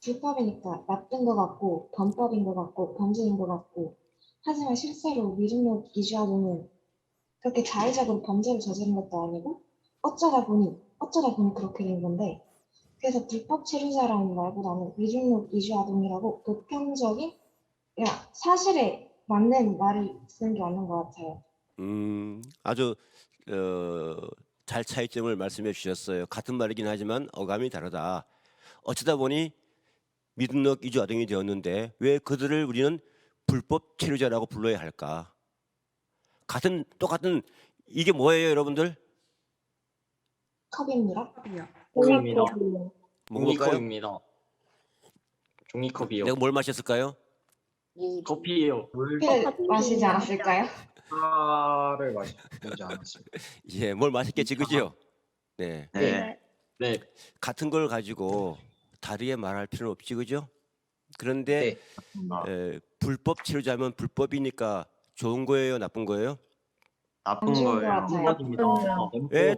불법이니까 나쁜 것 같고 범법인 것 같고 범죄인 것 같고 하지만 실제로 미등록 이주아동은 그렇게 자의적으로 범죄를 저지른 것도 아니고 어쩌다 보니 그렇게 된 건데 그래서 불법 체류자라는 말보다는 미등록 이주아동이라고 보편적인 사실에 맞는 말이 쓰는 게 맞는 것 같아요.
아주 잘 차이점을 말씀해 주셨어요. 같은 말이긴 하지만 어감이 다르다. 어쩌다 보니 미등록 이주 아동이 되었는데 왜 그들을 우리는 불법 체류자라고 불러야 할까? 똑같은 이게 뭐예요, 여러분들?
컵입니다.
종이컵입니다.
먹어볼까요?
종이컵입니다. 종이컵이요.
내가 뭘 마셨을까요?
커피예요.
마시지 않았을까요?
차를 마시지 않았습니다.
예, 뭘 마셨겠지, 그죠? 네.
네.
같은 걸 가지고 다르게 말할 필요는 없지, 그죠? 그런데 불법 체류자면 불법이니까 좋은 거예요, 나쁜 거예요?
나쁜 거예요.
왜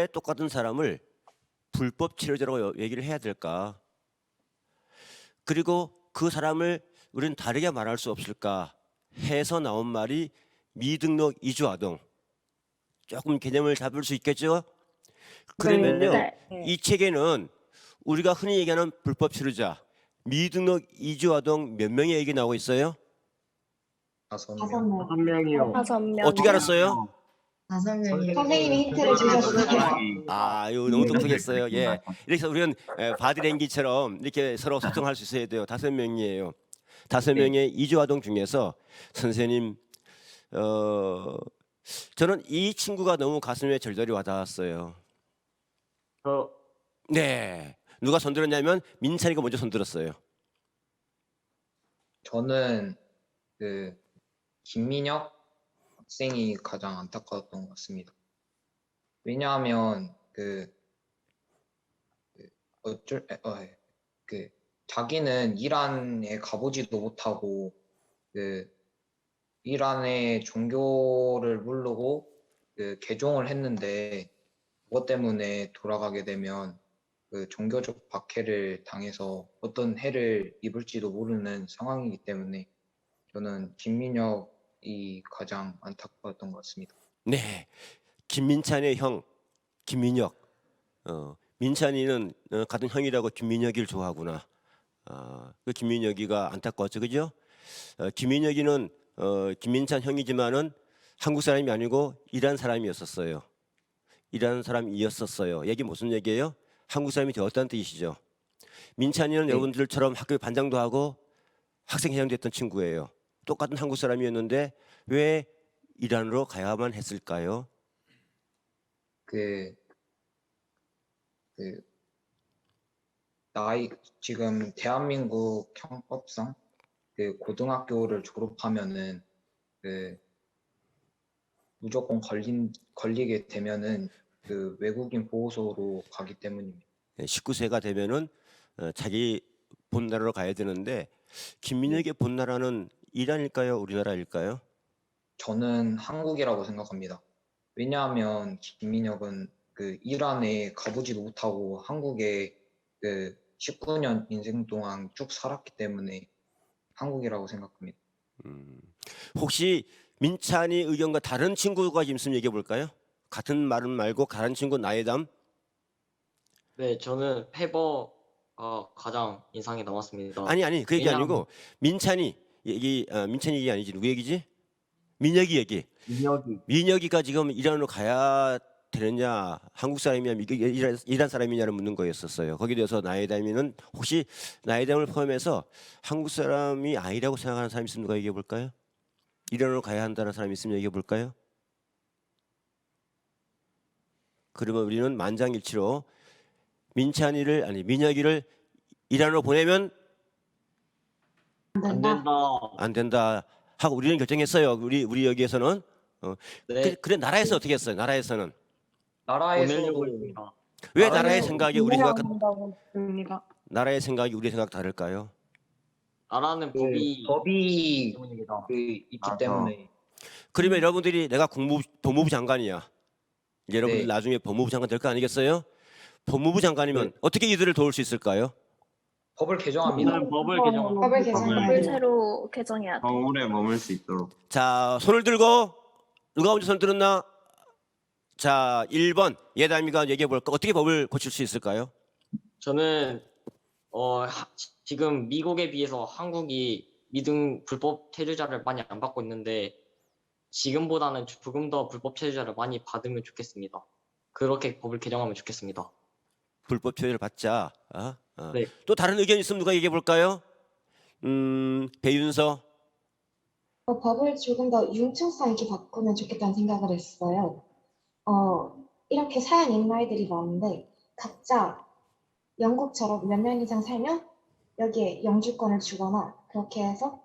똑같은 사람을 불법 체류자라고 얘기를 해야 될까? 그리고 그 사람을 우리는 다르게 말할 수 없을까 해서 나온 말이 미등록 이주아동. 조금 개념을 잡을 수 있겠죠? 그러면요,
네.
이 책에는 우리가 흔히 얘기하는 불법 체류자, 미등록 이주아동 몇 명의 얘기 나오고 있어요?
5명.
5명.
한 명이요.
5명.
어떻게 알았어요?
5명이요.
선생님이 힌트를 주셨어요.
아, 이거 너무 똑똑했어요. 예, 이렇게 우리는 바디랭귀처럼 이렇게 서로 소통할 수 있어야 돼요. 5명이에요. 5명의 이주아동 중에서 선생님, 저는 이 친구가 너무 가슴에 절절히 와닿았어요. 네, 누가 손들었냐면 민찬이가 먼저 손들었어요.
저는 그 김민혁 학생이 가장 안타까웠던 것 같습니다. 왜냐하면 자기는 이란에 가보지도 못하고 이란의 종교를 모르고 개종을 했는데 그것 때문에 돌아가게 되면 종교적 박해를 당해서 어떤 해를 입을지도 모르는 상황이기 때문에 저는 김민혁이 가장 안타까웠던 것 같습니다.
네, 김민찬의 형 김민혁. 민찬이는 같은 형이라고 김민혁이를 좋아하구나. 그 김민혁이가 안타까웠죠, 그죠? 김민혁이는 김민찬 형이지만은 한국 사람이 아니고 이란 사람이었었어요. 이란 사람이었었어요. 얘기 무슨 얘기예요? 한국 사람이 되었다는 뜻이죠. 민찬이는 여러분들처럼 학교 반장도 하고 학생회장 됐던 친구예요. 똑같은 한국 사람이었는데 왜 이란으로 가야만 했을까요?
지금 대한민국 형법상 고등학교를 졸업하면은 무조건 걸리게 되면은 외국인 보호소로 가기 때문입니다.
19세가 되면은 자기 본 나라로 가야 되는데 김민혁의 본 나라는 이란일까요? 우리나라일까요?
저는 한국이라고 생각합니다. 왜냐하면 김민혁은 이란에 가보지도 못하고 한국에 19년 인생 동안 쭉 살았기 때문에 한국이라고 생각합니다.
혹시 민찬이 의견과 다른 친구가 있으면 얘기해 볼까요? 같은 말은 말고 다른 친구 나의담.
네, 저는 페버가 가장 인상에 남았습니다.
아니 그 얘기 아니고 민찬이 얘기 아니지. 누구 얘기지? 민혁이 얘기. 민혁이가 지금 이란으로 가야 되느냐, 한국 사람이냐, 이란 사람이냐를 묻는 거였었어요. 거기에 대해서 나의담이는 혹시 나의담을 포함해서 한국 사람이 아니라고 생각하는 사람이 있으면 누가 얘기해 볼까요? 이란으로 가야 한다는 사람이 있으면 얘기해 볼까요? 그러면 우리는 만장일치로 민혁이를 이란으로 보내면 안 된다 하고 우리는 결정했어요. 우리 여기에서는
네.
그래 나라에서 어떻게 했어요? 나라에서는
보내려고 했습니다.
왜 나라의 생각이 우리 생각
합니다.
나라의 생각이 우리 생각 다를까요?
나라는
법이
때문입니다.
있기 때문에
그러면 여러분들이 내가 법무부 장관이야. 여러분들
네.
나중에 법무부 장관 될 거 아니겠어요? 법무부 장관이면 어떻게 이들을 도울 수 있을까요?
법을 개정합니다.
법을 개정합니다.
법을 새로 개정해야 돼.
서울에 머물 수 있도록.
자, 손을 들고 누가 먼저 손 들었나? 자, 1번 예담이가 얘기해 볼까? 어떻게 법을 고칠 수 있을까요?
저는 지금 미국에 비해서 한국이 불법 체류자를 많이 안 받고 있는데 지금보다는 조금 더 불법 체류자를 많이 받으면 좋겠습니다. 그렇게 법을 개정하면 좋겠습니다.
불법 체류를 받자.
네.
또 다른 의견 있으면 누가 얘기해 볼까요? 배윤서.
법을 조금 더 융통성 있게 바꾸면 좋겠다는 생각을 했어요. 이렇게 사연 있는 아이들이 많은데 각자 영국처럼 몇 년 이상 살면 여기에 영주권을 주거나 그렇게 해서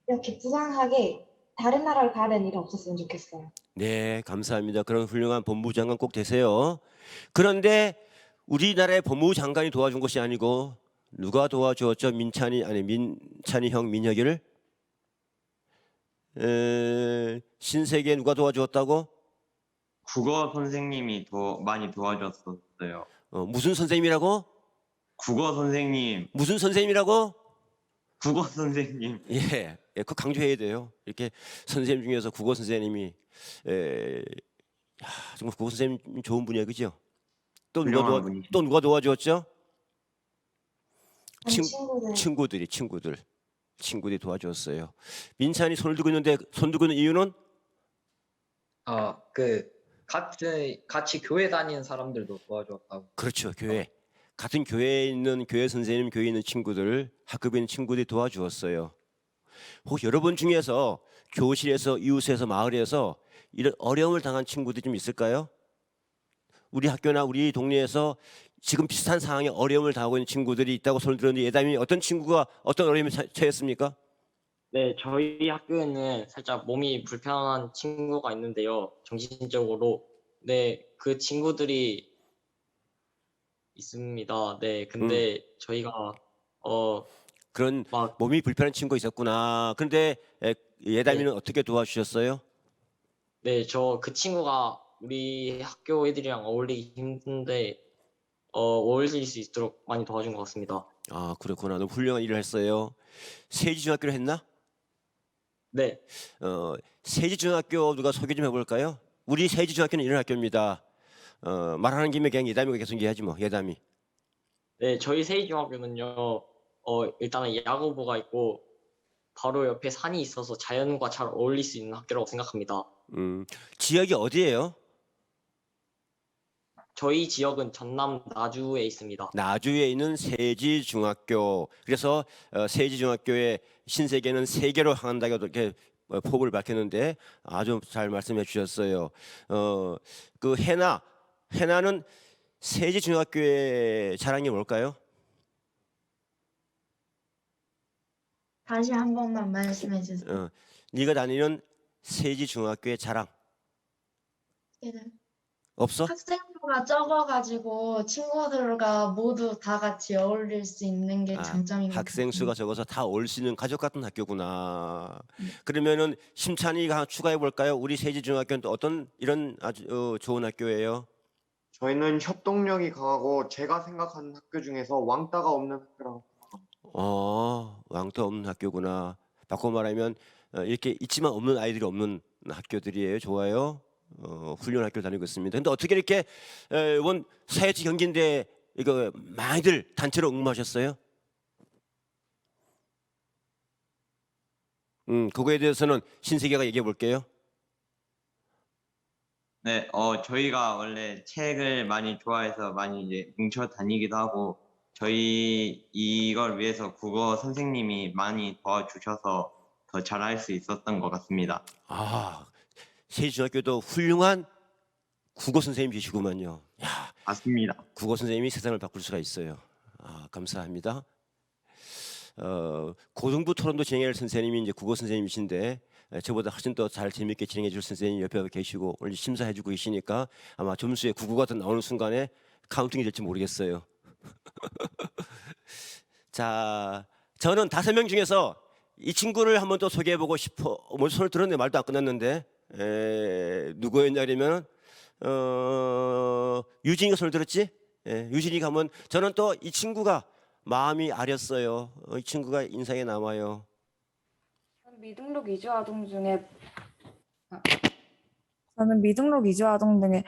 이렇게 부당하게 다른 나라를 가는 일이 없었으면 좋겠어요.
네, 감사합니다. 그런 훌륭한 법무부 장관 꼭 되세요. 그런데 우리나라의 법무부 장관이 도와준 것이 아니고 누가 도와주었죠? 민찬이 형 민혁이를? 신세계에 누가 도와주었다고?
국어 선생님이 더 많이 도와줬었어요.
무슨 선생님이라고?
국어 선생님.
무슨 선생님이라고?
국어 선생님.
예, 그 강조해야 돼요. 이렇게 선생님 중에서 국어 선생님이 정말 국어 선생님 좋은 분이야, 그죠?
훌륭한 분이시죠.
또 누가 도와주었죠?
친구들.
친구들이 도와주었어요. 민찬이 손을 들고 있는데 손 들고 있는 이유는
그 같이 교회 다니는 사람들도 도와줬다고.
그렇죠. 같은 교회에 있는 교회 선생님, 교회에 있는 친구들, 학급에 있는 친구들이 도와주었어요. 혹시 여러분 중에서 교실에서, 이웃에서, 마을에서 이런 어려움을 당한 친구들이 좀 있을까요? 우리 학교나 우리 동네에서 지금 비슷한 상황에 어려움을 당하고 있는 친구들이 있다고 소리 들었는데 예담이 어떤 친구가 어떤 어려움에 처했습니까?
네, 저희 학교에는 살짝 몸이 불편한 친구가 있는데요. 정신적으로. 네, 그 친구들이 있습니다. 네, 근데 저희가
그런
막
몸이 불편한 친구가 있었구나. 그런데 예담이는 어떻게 도와주셨어요?
네, 저 그 친구가 우리 학교 애들이랑 어울리기 힘든데 어울릴 수 있도록 많이 도와준 것 같습니다.
아, 그렇구나. 너무 훌륭한 일을 했어요. 세지중학교를 했나?
네,
세지중학교 누가 소개 좀 해볼까요? 우리 세지중학교는 이런 학교입니다. 말하는 김에 그냥 예담이가 계속 얘기하지 뭐. 예담이.
네, 저희 세이중학교는요. 일단은 야구부가 있고 바로 옆에 산이 있어서 자연과 잘 어울릴 수 있는 학교라고 생각합니다.
지역이 어디예요?
저희 지역은 전남 나주에 있습니다.
나주에 있는 세지중학교. 그래서 세지중학교의 신세계는 세계로 향한다고 이렇게 포부를 밝혔는데 아주 잘 말씀해 주셨어요. 그 해나는 세지중학교의 자랑이 뭘까요?
다시 한 번만 말씀해 주세요.
네가 다니는 세지중학교의 자랑 없어?
학생 수가 적어가지고 친구들과 모두 다 같이 어울릴 수 있는 게 장점인 것
학생 수가
같습니다.
적어서 다 어울릴 수 있는 가족 같은 학교구나. 그러면은 심찬이가 하나 추가해 볼까요? 우리 세지중학교는 또 어떤 이런 아주 좋은 학교예요?
저희는 협동력이 강하고 제가 생각하는 학교 중에서 왕따가 없는 학교라고 생각합니다.
왕따 없는 학교구나. 바꿔 말하면 이렇게 있지만 없는 아이들이 없는 학교들이에요. 좋아요. 훌륭한 학교를 다니고 있습니다. 근데 어떻게 이렇게 이번 사회치 경기인데 이거 많이들 단체로 응모하셨어요? 그거에 대해서는 신세계가 얘기해 볼게요.
네, 저희가 원래 책을 많이 좋아해서 많이 이제 뭉쳐 다니기도 하고 저희 이걸 위해서 국어 선생님이 많이 도와주셔서 더 잘할 수 있었던 것 같습니다.
세지중학교도 훌륭한 국어 선생님이시구만요.
맞습니다.
국어 선생님이 세상을 바꿀 수가 있어요. 감사합니다. 고등부 토론도 진행할 선생님이 이제 국어 선생님이신데 저보다 훨씬 더 잘 재밌게 진행해 줄 선생님이 옆에 계시고 오늘 심사해 주고 계시니까 아마 점수에 국어가 더 나오는 순간에 카운팅이 될지 모르겠어요. 자, 저는 5명 중에서 이 친구를 한번 또 소개해 보고 싶어. 손을 들었는데 말도 안 끝났는데 누구였냐면 유진이가 손을 들었지? 유진이가 한번 저는 또 이 친구가 마음이 아렸어요. 이 친구가 인상에 남아요.
미등록 이주 아동 중에 저는 미등록 이주 아동 중에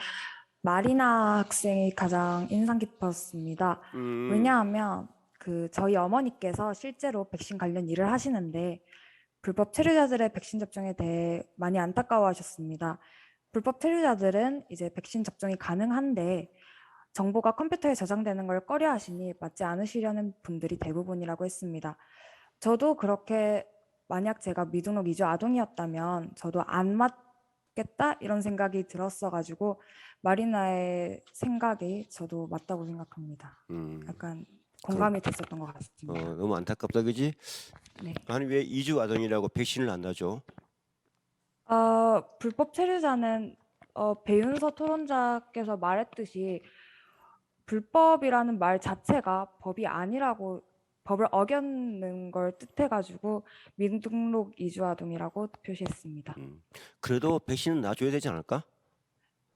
마리나 학생이 가장 인상 깊었습니다. 왜냐하면 저희 어머니께서 실제로 백신 관련 일을 하시는데 불법 체류자들의 백신 접종에 대해 많이 안타까워하셨습니다. 불법 체류자들은 이제 백신 접종이 가능한데 정보가 컴퓨터에 저장되는 걸 꺼려하시니 맞지 않으시려는 분들이 대부분이라고 했습니다. 저도 그렇게 만약 제가 미등록 이주 아동이었다면 저도 안 맞겠다 이런 생각이 들었어가지고 마리나의 생각이 저도 맞다고 생각합니다. 약간 공감이 됐었던 것 같습니다.
너무 안타깝다, 그지?
네.
아니 왜 이주 아동이라고 백신을 안 놔줘?
불법 체류자는 배윤서 토론자께서 말했듯이 불법이라는 말 자체가 법이 아니라고 법을 어겼는 걸 뜻해가지고 미등록 이주 아동이라고 표시했습니다.
그래도 백신은 놔줘야 되지 않을까?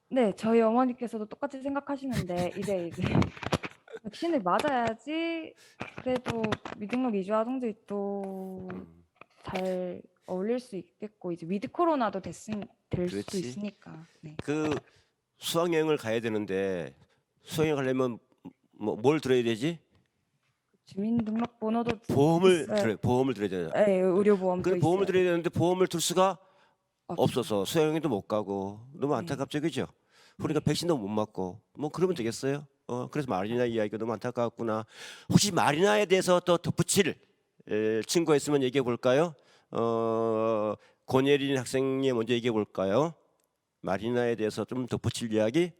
네, 저희 어머니께서도 똑같이 생각하시는데 이제 T는 맞아야지 그래도 미등록 이주 아동들이 또 잘 어울릴 수 있겠고 이제 위드 코로나도 될 수도
그렇지.
있으니까. 네.
그 수학여행을 가야 되는데 수학여행 가려면 뭘 들어야 되지?
주민등록번호도
보험을
있어요.
보험을 들어야 되잖아.
네, 의료보험도
근데 보험을
있어요.
들어야 되는데 보험을 들 수가
없어요.
없어서 수학여행도 못 가고 너무 안타깝죠, 그죠? 그러니까 백신도 못 맞고 뭐 그러면 되겠어요? 그래서 마리나 이야기가 너무 안타깝구나. 혹시 마리나에 대해서 또 덧붙일 친구가 있으면 얘기해 볼까요? 권예린 학생이 먼저 얘기해 볼까요? 마리나에 대해서 좀 덧붙일 이야기.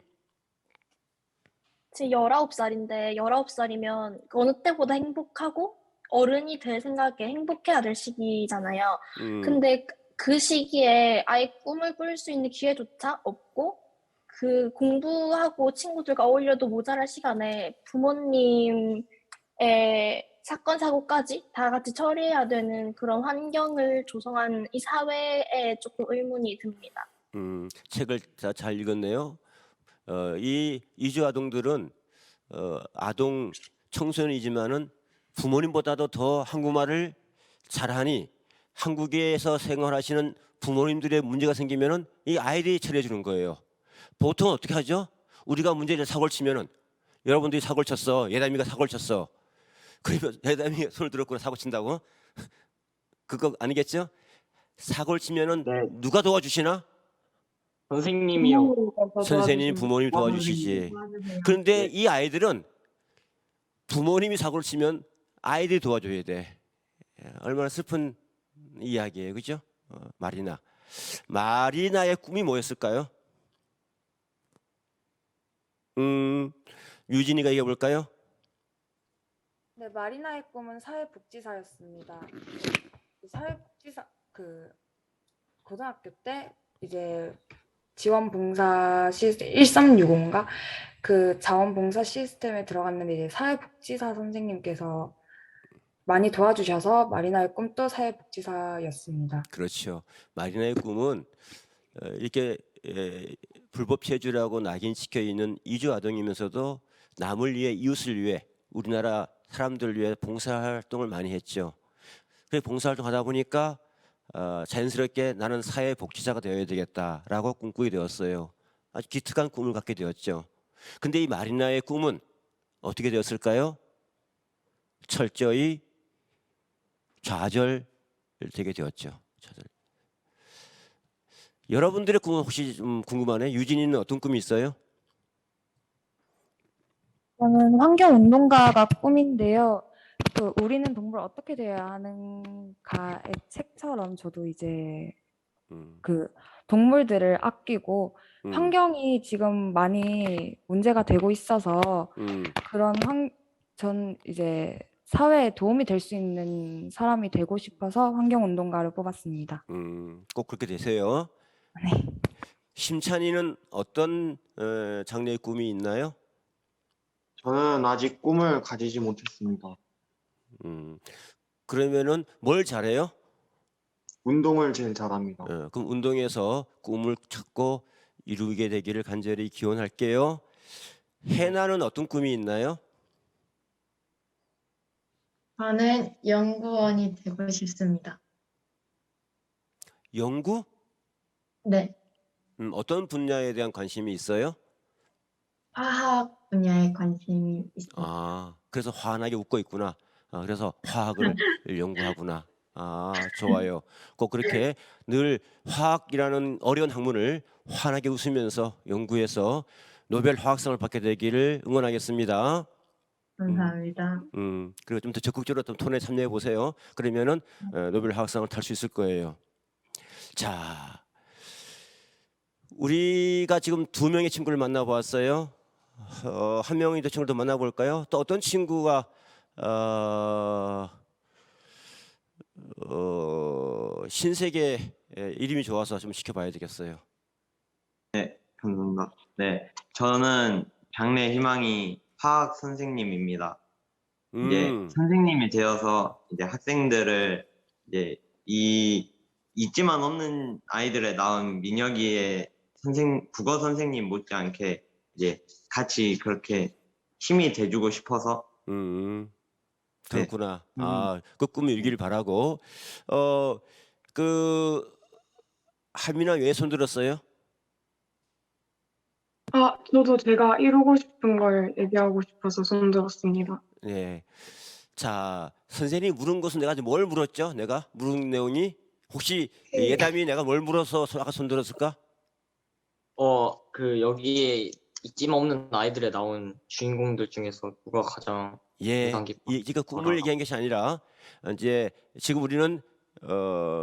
제 19살인데 19살이면 어느 때보다 행복하고 어른이 될 생각에 행복해야 될 시기잖아요. 근데 그 시기에 아예 꿈을 꿀 수 있는 기회조차 없고 그 공부하고 친구들과 어울려도 모자랄 시간에 부모님의 사건 사고까지 다 같이 처리해야 되는 그런 환경을 조성한 이 사회에 조금 의문이 듭니다.
책을 잘 읽었네요. 이 이주 아동들은 아동 청소년이지만은 부모님보다도 더 한국말을 잘하니 한국에서 생활하시는 부모님들의 문제가 생기면은 이 아이들이 처리해 주는 거예요. 보통 어떻게 하죠? 우리가 문제를 사고를 치면은 여러분들이 사고를 쳤어. 예담이가 사고를 쳤어. 그러면 예담이 손을 들었구나 사고 친다고? 그거 아니겠죠? 사고를 치면은 누가 도와주시나?
선생님이요.
선생님, 부모님이 도와주시지. 그런데 이 아이들은 부모님이 사고를 치면 아이들이 도와줘야 돼. 얼마나 슬픈 이야기예요, 그죠? 마리나의 꿈이 뭐였을까요? 유진이가 얘기해 볼까요?
네, 마리나의 꿈은 사회복지사였습니다. 사회복지사 고등학교 때 이제 지원봉사 시스템 1365인가 그 자원봉사 시스템에 들어갔는데 이제 사회복지사 선생님께서 많이 도와주셔서 마리나의 꿈도 사회복지사였습니다.
그렇죠. 마리나의 꿈은 이렇게 불법 체류하고 낙인시켜 있는 이주 아동이면서도 남을 위해 이웃을 위해 우리나라 사람들을 위해 봉사활동을 많이 했죠. 그래서 봉사활동 하다 보니까 자연스럽게 나는 사회복지사가 되어야 되겠다라고 꿈꾸게 되었어요. 아주 기특한 꿈을 갖게 되었죠. 근데 이 마리나의 꿈은 어떻게 되었을까요? 철저히 좌절되게 되었죠. 여러분들의 꿈은 혹시 좀 궁금하네. 유진이는 어떤 꿈이 있어요?
저는 환경운동가가 꿈인데요. 우리는 동물 어떻게 되어야 하는가의 책처럼 저도 이제 그 동물들을 아끼고 환경이 지금 많이 문제가 되고 있어서 전 이제 사회에 도움이 될 수 있는 사람이 되고 싶어서 환경운동가를 뽑았습니다.
꼭 그렇게 되세요.
네.
심찬이는 어떤 장래의 꿈이 있나요?
저는 아직 꿈을 가지지 못했습니다.
그러면은 뭘 잘해요?
운동을 제일 잘합니다.
그럼 운동에서 꿈을 찾고 이루게 되기를 간절히 기원할게요. 해나는 어떤 꿈이 있나요?
저는 연구원이 되고 싶습니다.
연구?
네,
어떤 분야에 대한 관심이 있어요?
화학 분야에 관심이 있습니다.
그래서 환하게 웃고 있구나. 그래서 화학을 연구하구나. 좋아요. 꼭 그렇게 늘 화학이라는 어려운 학문을 환하게 웃으면서 연구해서 노벨 화학상을 받게 되기를 응원하겠습니다.
감사합니다.
그리고 좀 더 적극적으로 좀 토론에 참여해 보세요. 그러면은 노벨 화학상을 탈 수 있을 거예요. 자, 우리가 지금 2명의 친구를 만나보았어요. 한 명의 더 친구를 더 만나볼까요? 또 어떤 친구가 신세계 이름이 좋아서 좀 시켜봐야 되겠어요.
네, 감사합니다. 네, 저는 장래 희망이 화학 선생님입니다. 이제 선생님이 되어서 이제 학생들을 이제 이 있지만 없는 아이들에 낳은 민혁이의 국어 선생님 못지않게 이제 같이 그렇게 힘이 돼주고 싶어서.
그렇구나. 그 꿈이 이루기를 바라고. 그 하민아 왜 손들었어요?
저도 제가 이루고 싶은 걸 얘기하고 싶어서 손들었습니다.
네. 자, 선생님이 물은 것은 내가 뭘 물었죠? 내가 물은 내용이 혹시 예담이 내가 뭘 물어서 아까 손들었을까?
여기에 잊지마 없는 아이들에 나온 주인공들 중에서 누가 가장 인상 깊어?
지금 꿈을 얘기한 것이 아니라 이제 지금 우리는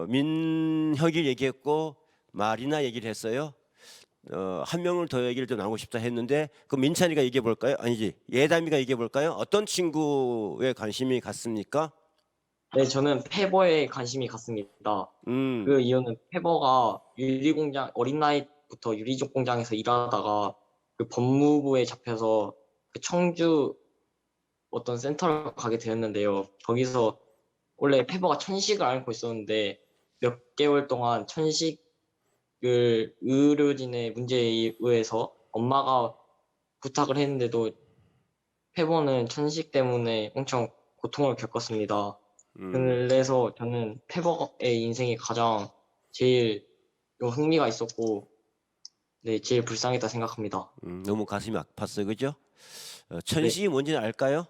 민혁이 얘기했고 마리나 얘기를 했어요. 한 명을 더 얘기를 좀 나누고 싶다 했는데 그 민찬이가 얘기해 볼까요? 아니지 예담이가 얘기해 볼까요? 어떤 친구에 관심이 갔습니까?
네, 저는 페버에 관심이 갔습니다. 그 이유는 페버가 어린 나이부터 유리족 공장에서 일하다가 그 법무부에 잡혀서 그 청주 어떤 센터를 가게 되었는데요. 거기서 원래 페버가 천식을 앓고 있었는데 몇 개월 동안 천식을 의료진의 문제에 의해서 엄마가 부탁을 했는데도 페버는 천식 때문에 엄청 고통을 겪었습니다. 그래서 저는 페버의 인생이 가장 제일 좀 흥미가 있었고 제일 불쌍했다 생각합니다.
너무 가슴이 아팠어요, 그죠? 천식이 뭔지는 알까요?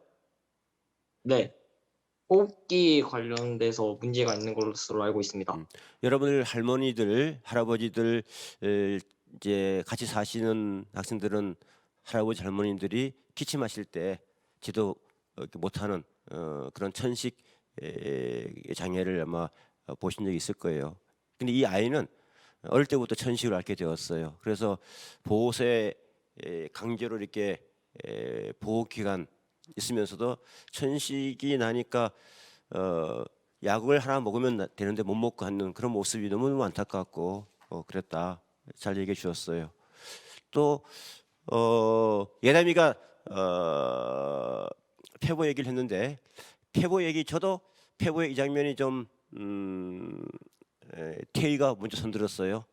네, 호흡기 관련돼서 문제가 있는 것으로 알고 있습니다.
여러분들 할머니들, 할아버지들 이제 같이 사시는 학생들은 할아버지 할머니들이 기침하실 때 지도 이렇게 못하는 그런 천식 장애를 아마 보신 적이 있을 거예요. 근데 이 아이는 어릴 때부터 천식을 앓게 되었어요. 그래서 보호소에 강제로 이렇게 보호기간 있으면서도 천식이 나니까 약을 하나 먹으면 되는데 못 먹고 하는 그런 모습이 너무너무 안타깝고 그랬다. 잘 얘기해 주셨어요. 또 예담이가 페보 얘기를 했는데 페보 얘기 저도 페보의 이 장면이 좀 태희가 먼저 손들었어요.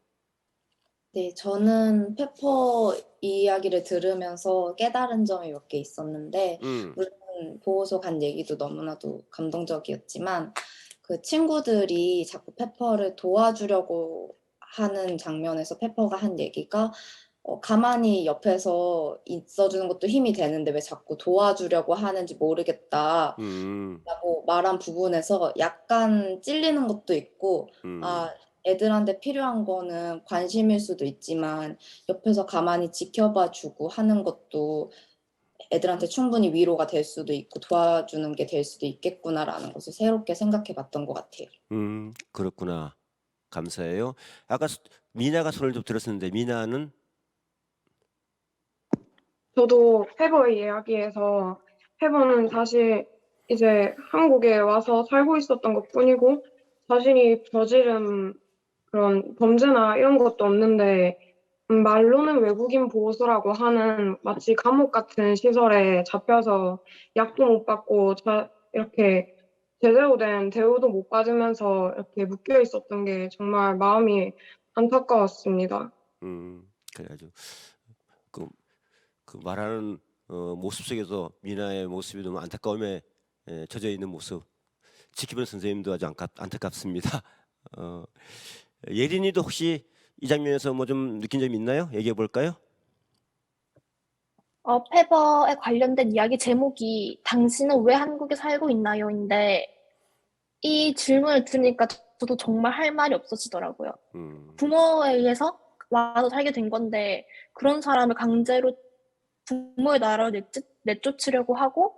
네, 저는 페퍼 이야기를 들으면서 깨달은 점이 몇 개 있었는데 물론 보호소 간 얘기도 너무나도 감동적이었지만 그 친구들이 자꾸 페퍼를 도와주려고 하는 장면에서 페퍼가 한 얘기가 가만히 옆에서 있어주는 것도 힘이 되는데 왜 자꾸 도와주려고 하는지 모르겠다라고 말한 부분에서 약간 찔리는 것도 있고 애들한테 필요한 거는 관심일 수도 있지만 옆에서 가만히 지켜봐주고 하는 것도 애들한테 충분히 위로가 될 수도 있고 도와주는 게 될 수도 있겠구나라는 것을 새롭게 생각해 봤던 것 같아요.
그렇구나. 감사해요. 아까 미나가 손을 좀 들었었는데 미나는?
저도 페버의 이야기에서 페버는 사실 이제 한국에 와서 살고 있었던 것뿐이고 자신이 저지른 그런 범죄나 이런 것도 없는데 말로는 외국인 보호소라고 하는 마치 감옥 같은 시설에 잡혀서 약도 못 받고 이렇게 제대로 된 대우도 못 받으면서 이렇게 묶여 있었던 게 정말 마음이 안타까웠습니다.
그래가지고 그 말하는 모습 속에서 미나의 모습이 너무 안타까움에 젖어 있는 모습 지키는 선생님도 아주 안타깝습니다. 예린이도 혹시 이 장면에서 뭐 좀 느낀 점 있나요? 얘기해 볼까요?
페버에 관련된 이야기 제목이 당신은 왜 한국에 살고 있나요?인데 이 질문을 들으니까 저도 정말 할 말이 없어지더라고요. 부모에 의해서 와서 살게 된 건데 그런 사람을 강제로 부모의 나라로 내쫓으려고 하고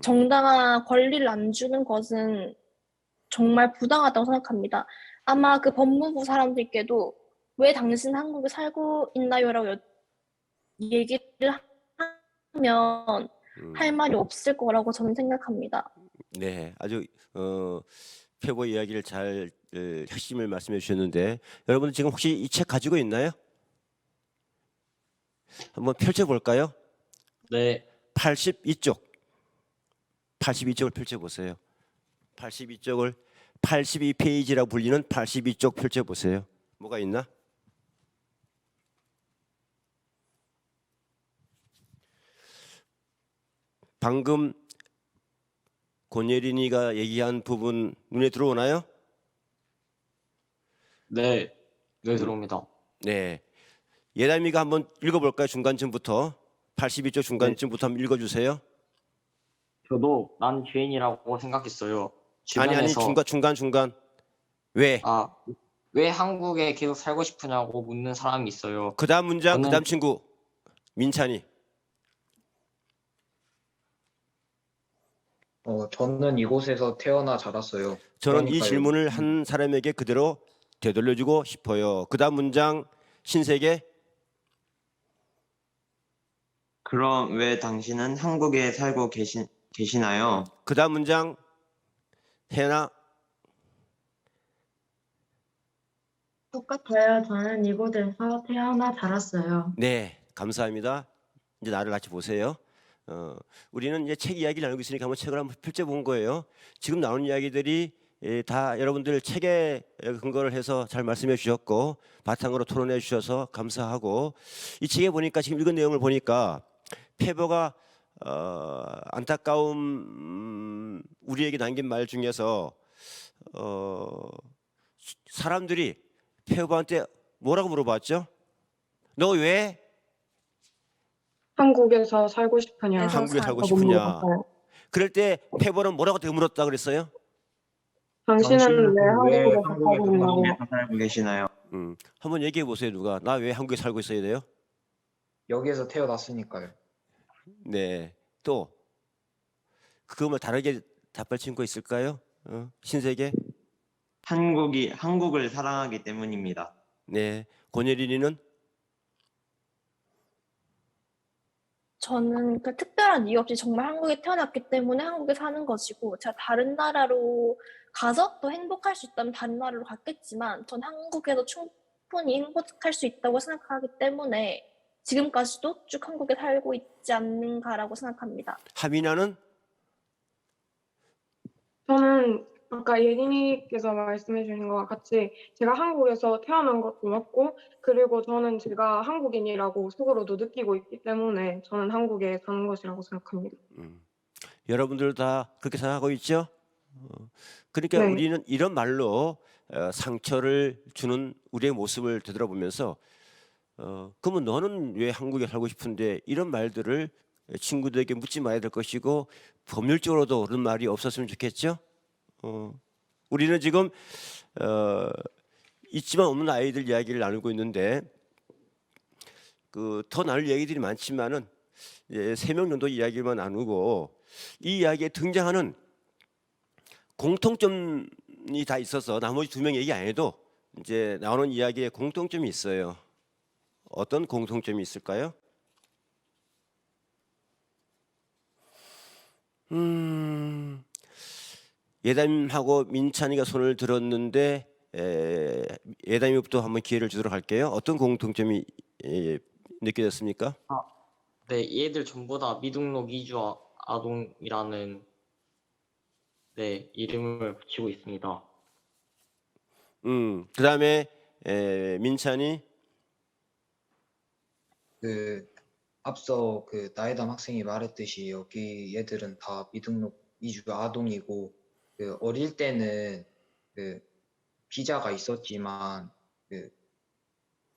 정당한 권리를 안 주는 것은 정말 부당하다고 생각합니다. 아마 그 법무부 사람들께도 왜 당신 한국에 살고 있나요?라고 얘기를 하면 할 말이 없을 거라고 저는 생각합니다.
네, 아주 페보 이야기를 잘 핵심을 말씀해 주셨는데 여러분 지금 혹시 이 책 가지고 있나요? 한번 펼쳐 볼까요?
네.
82쪽을 펼쳐 보세요. 82페이지라고 불리는 82쪽 펼쳐 보세요. 뭐가 있나? 방금 권예린이가 얘기한 부분 눈에 들어오나요?
네, 네 들어옵니다.
네. 예담이가 한번 읽어볼까요? 중간쯤부터 82쪽 중간쯤부터 한번 읽어주세요.
저도 난 죄인이라고 생각했어요.
아니
주변에서
중간 왜?
왜 한국에 계속 살고 싶으냐고 묻는 사람이 있어요.
그다음 문장
저는-
그다음 친구 민찬이.
저는 이곳에서 태어나 자랐어요.
저는 이
그러니까요.
질문을 한 사람에게 그대로 되돌려주고 싶어요. 그다음 문장 신세계.
그럼 왜 당신은 한국에 살고 계시나요?
그다음 문장 혜나.
똑같아요. 저는 이곳에서 태어나 자랐어요.
네, 감사합니다. 이제 나를 같이 보세요. 우리는 이제 책 이야기를 나누고 있으니까 한번 책을 한번 펼쳐본 거예요. 지금 나오는 이야기들이 다 여러분들 책에 근거를 해서 잘 말씀해 주셨고 바탕으로 토론해 주셔서 감사하고, 이 책에 보니까 지금 읽은 내용을 보니까 페버가 안타까움 우리에게 남긴 말 중에서 사람들이 페버한테 뭐라고 물어봤죠? 너 왜
한국에서 살고 싶으냐?
한국에 살고
라고
싶으냐?
물어봤어요.
그럴 때 페버는 뭐라고 되물었다 그랬어요?
당신은 왜
왜
한국에서 살고 있냐고.
한국에서 살고 계시나요?
한번 얘기해 보세요. 누가 나 왜 한국에 살고 있어야 돼요?
여기에서 태어났으니까요.
네. 또 그거 다르게 답할 친구가 있을까요? 신세계.
한국을 사랑하기 때문입니다.
네. 권예린이는
저는 그 특별한 이유 없이 정말 한국에 태어났기 때문에 한국에 사는 것이고, 제가 다른 나라로 가서 또 행복할 수 있다면 다른 나라로 갔겠지만 전 한국에서 충분히 행복할 수 있다고 생각하기 때문에 지금까지도 쭉 한국에 살고 있지 않는가라고 생각합니다.
하민아는
저는 아까 예린이께서 말씀해 주신 것과 같이 제가 한국에서 태어난 것도 맞고, 그리고 저는 제가 한국인이라고 속으로도 느끼고 있기 때문에 저는 한국에 사는 것이라고 생각합니다.
여러분들 다 그렇게 생각하고 있죠? 그러니까
네.
우리는 이런 말로 상처를 주는 우리의 모습을 되돌아보면서 그러면 너는 왜 한국에 살고 싶은데, 이런 말들을 친구들에게 묻지 말아야 될 것이고 법률적으로도 그런 말이 없었으면 좋겠죠. 우리는 지금 있지만 없는 아이들 이야기를 나누고 있는데 더 나눌 얘기들이 많지만은 3명 정도 이야기만 나누고, 이 이야기에 등장하는 공통점이 다 있어서 나머지 2명 얘기 안 해도 이제 나오는 이야기에 공통점이 있어요. 어떤 공통점이 있을까요? 예담하고 민찬이가 손을 들었는데 예담이부터 한번 기회를 주도록 할게요. 어떤 공통점이 느껴졌습니까?
네, 얘들 전부 다 미등록 이주 아동이라는 네, 이름을 붙이고 있습니다.
그다음에 민찬이.
앞서 나혜담 학생이 말했듯이 여기 얘들은 다 미등록 이주 아동이고, 어릴 때는 비자가 있었지만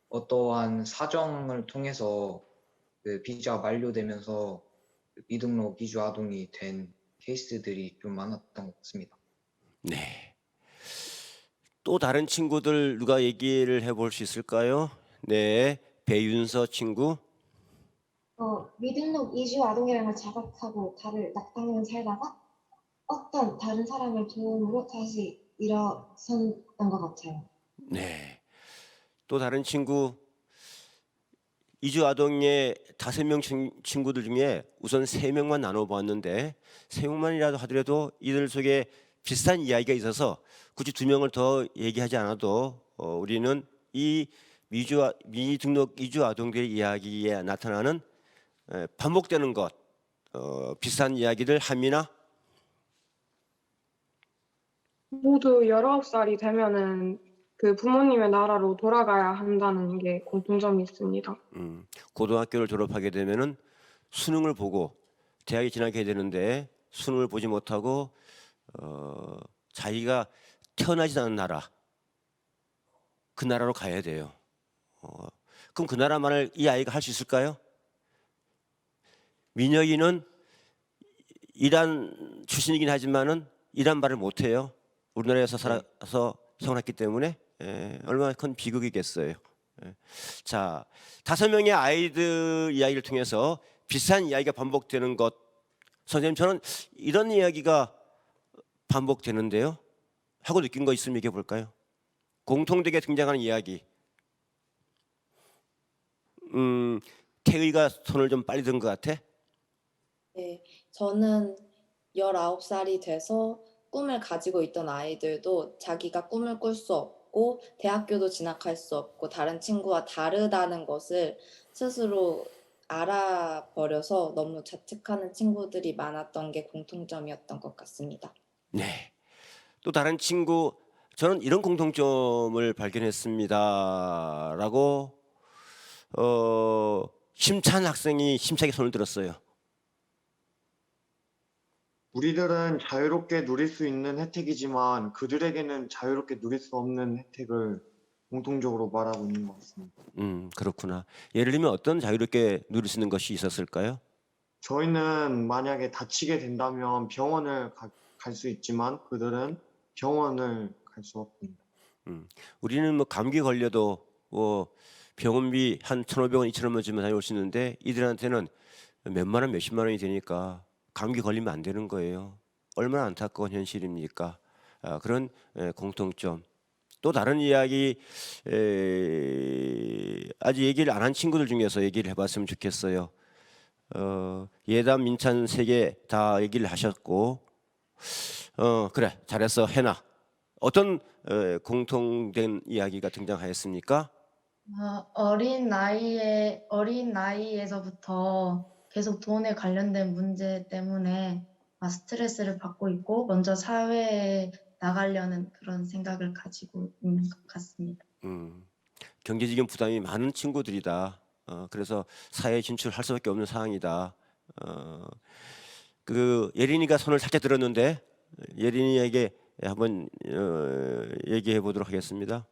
어떠한 사정을 통해서 비자가 만료되면서 미등록 이주 아동이 된 케이스들이 좀 많았던 것 같습니다.
네. 또 다른 친구들 누가 얘기를 해볼 수 있을까요? 네, 배윤서 친구.
미등록 이주 아동이라는 걸 자각하고 다를 낙담하며 살다가 어떤 다른 사람의 도움으로 다시 일어섰던 것 같아요.
네. 또 다른 친구. 이주 아동의 5명 친구들 중에 우선 3명만 나눠보았는데 3명만이라도 하더라도 이들 속에 비슷한 이야기가 있어서 굳이 2명을 더 얘기하지 않아도 우리는 이 미등록 이주 아동들의 이야기에 나타나는 반복되는 것, 비슷한 이야기들. 하민아.
모두 19살이 되면은 부모님의 나라로 돌아가야 한다는 게 공통점이 있습니다.
고등학교를 졸업하게 되면은 수능을 보고 대학에 진학해야 되는데 수능을 보지 못하고 자기가 태어나지 않은 나라, 그 나라로 가야 돼요. 그럼 그 나라 말을 이 아이가 할 수 있을까요? 민혁이는 이란 출신이긴 하지만은 이란 말을 못해요. 우리나라에서 살아서 생활했기 때문에 얼마나 큰 비극이겠어요. 자, 5명의 아이들 이야기를 통해서 비슷한 이야기가 반복되는 것, 선생님 저는 이런 이야기가 반복되는데요 하고 느낀 거 있으면 얘기해 볼까요? 공통되게 등장하는 이야기. 태의가 손을 좀 빨리 든 것 같아?
네, 저는 19살이 돼서 꿈을 가지고 있던 아이들도 자기가 꿈을 꿀 수 없고 대학교도 진학할 수 없고 다른 친구와 다르다는 것을 스스로 알아버려서 너무 자책하는 친구들이 많았던 게 공통점이었던 것 같습니다.
네. 또 다른 친구, 저는 이런 공통점을 발견했습니다라고 심찬 학생이 힘차게 손을 들었어요.
우리들은 자유롭게 누릴 수 있는 혜택이지만 그들에게는 자유롭게 누릴 수 없는 혜택을 공통적으로 말하고 있는 것 같습니다.
그렇구나. 예를 들면 어떤 자유롭게 누릴 수 있는 것이 있었을까요?
저희는 만약에 다치게 된다면 병원을 갈 수 있지만 그들은 병원을 갈 수 없습니다.
우리는 뭐 감기 걸려도 뭐 병원비 한 1,500원, 2,000원만 주면 다녀올 수 있는데 이들한테는 몇만 원, 몇십만 원이 되니까 감기 걸리면 안 되는 거예요. 얼마나 안타까운 현실입니까? 그런 공통점. 또 다른 이야기, 아직 얘기를 안 한 친구들 중에서 얘기를 해봤으면 좋겠어요. 예담, 민찬 3개 다 얘기를 하셨고, 그래 잘했어 해나. 어떤 공통된 이야기가 등장하였습니까?
어린 나이에서부터 계속 돈에 관련된 문제 때문에 스트레스를 받고 있고 먼저 사회에 나가려는 그런 생각을 가지고 있는 것 같습니다.
경제적인 부담이 많은 친구들이다. 그래서 사회에 진출할 수밖에 없는 상황이다. 그 예린이가 손을 살짝 들었는데 예린이에게 한번 얘기해 보도록 하겠습니다.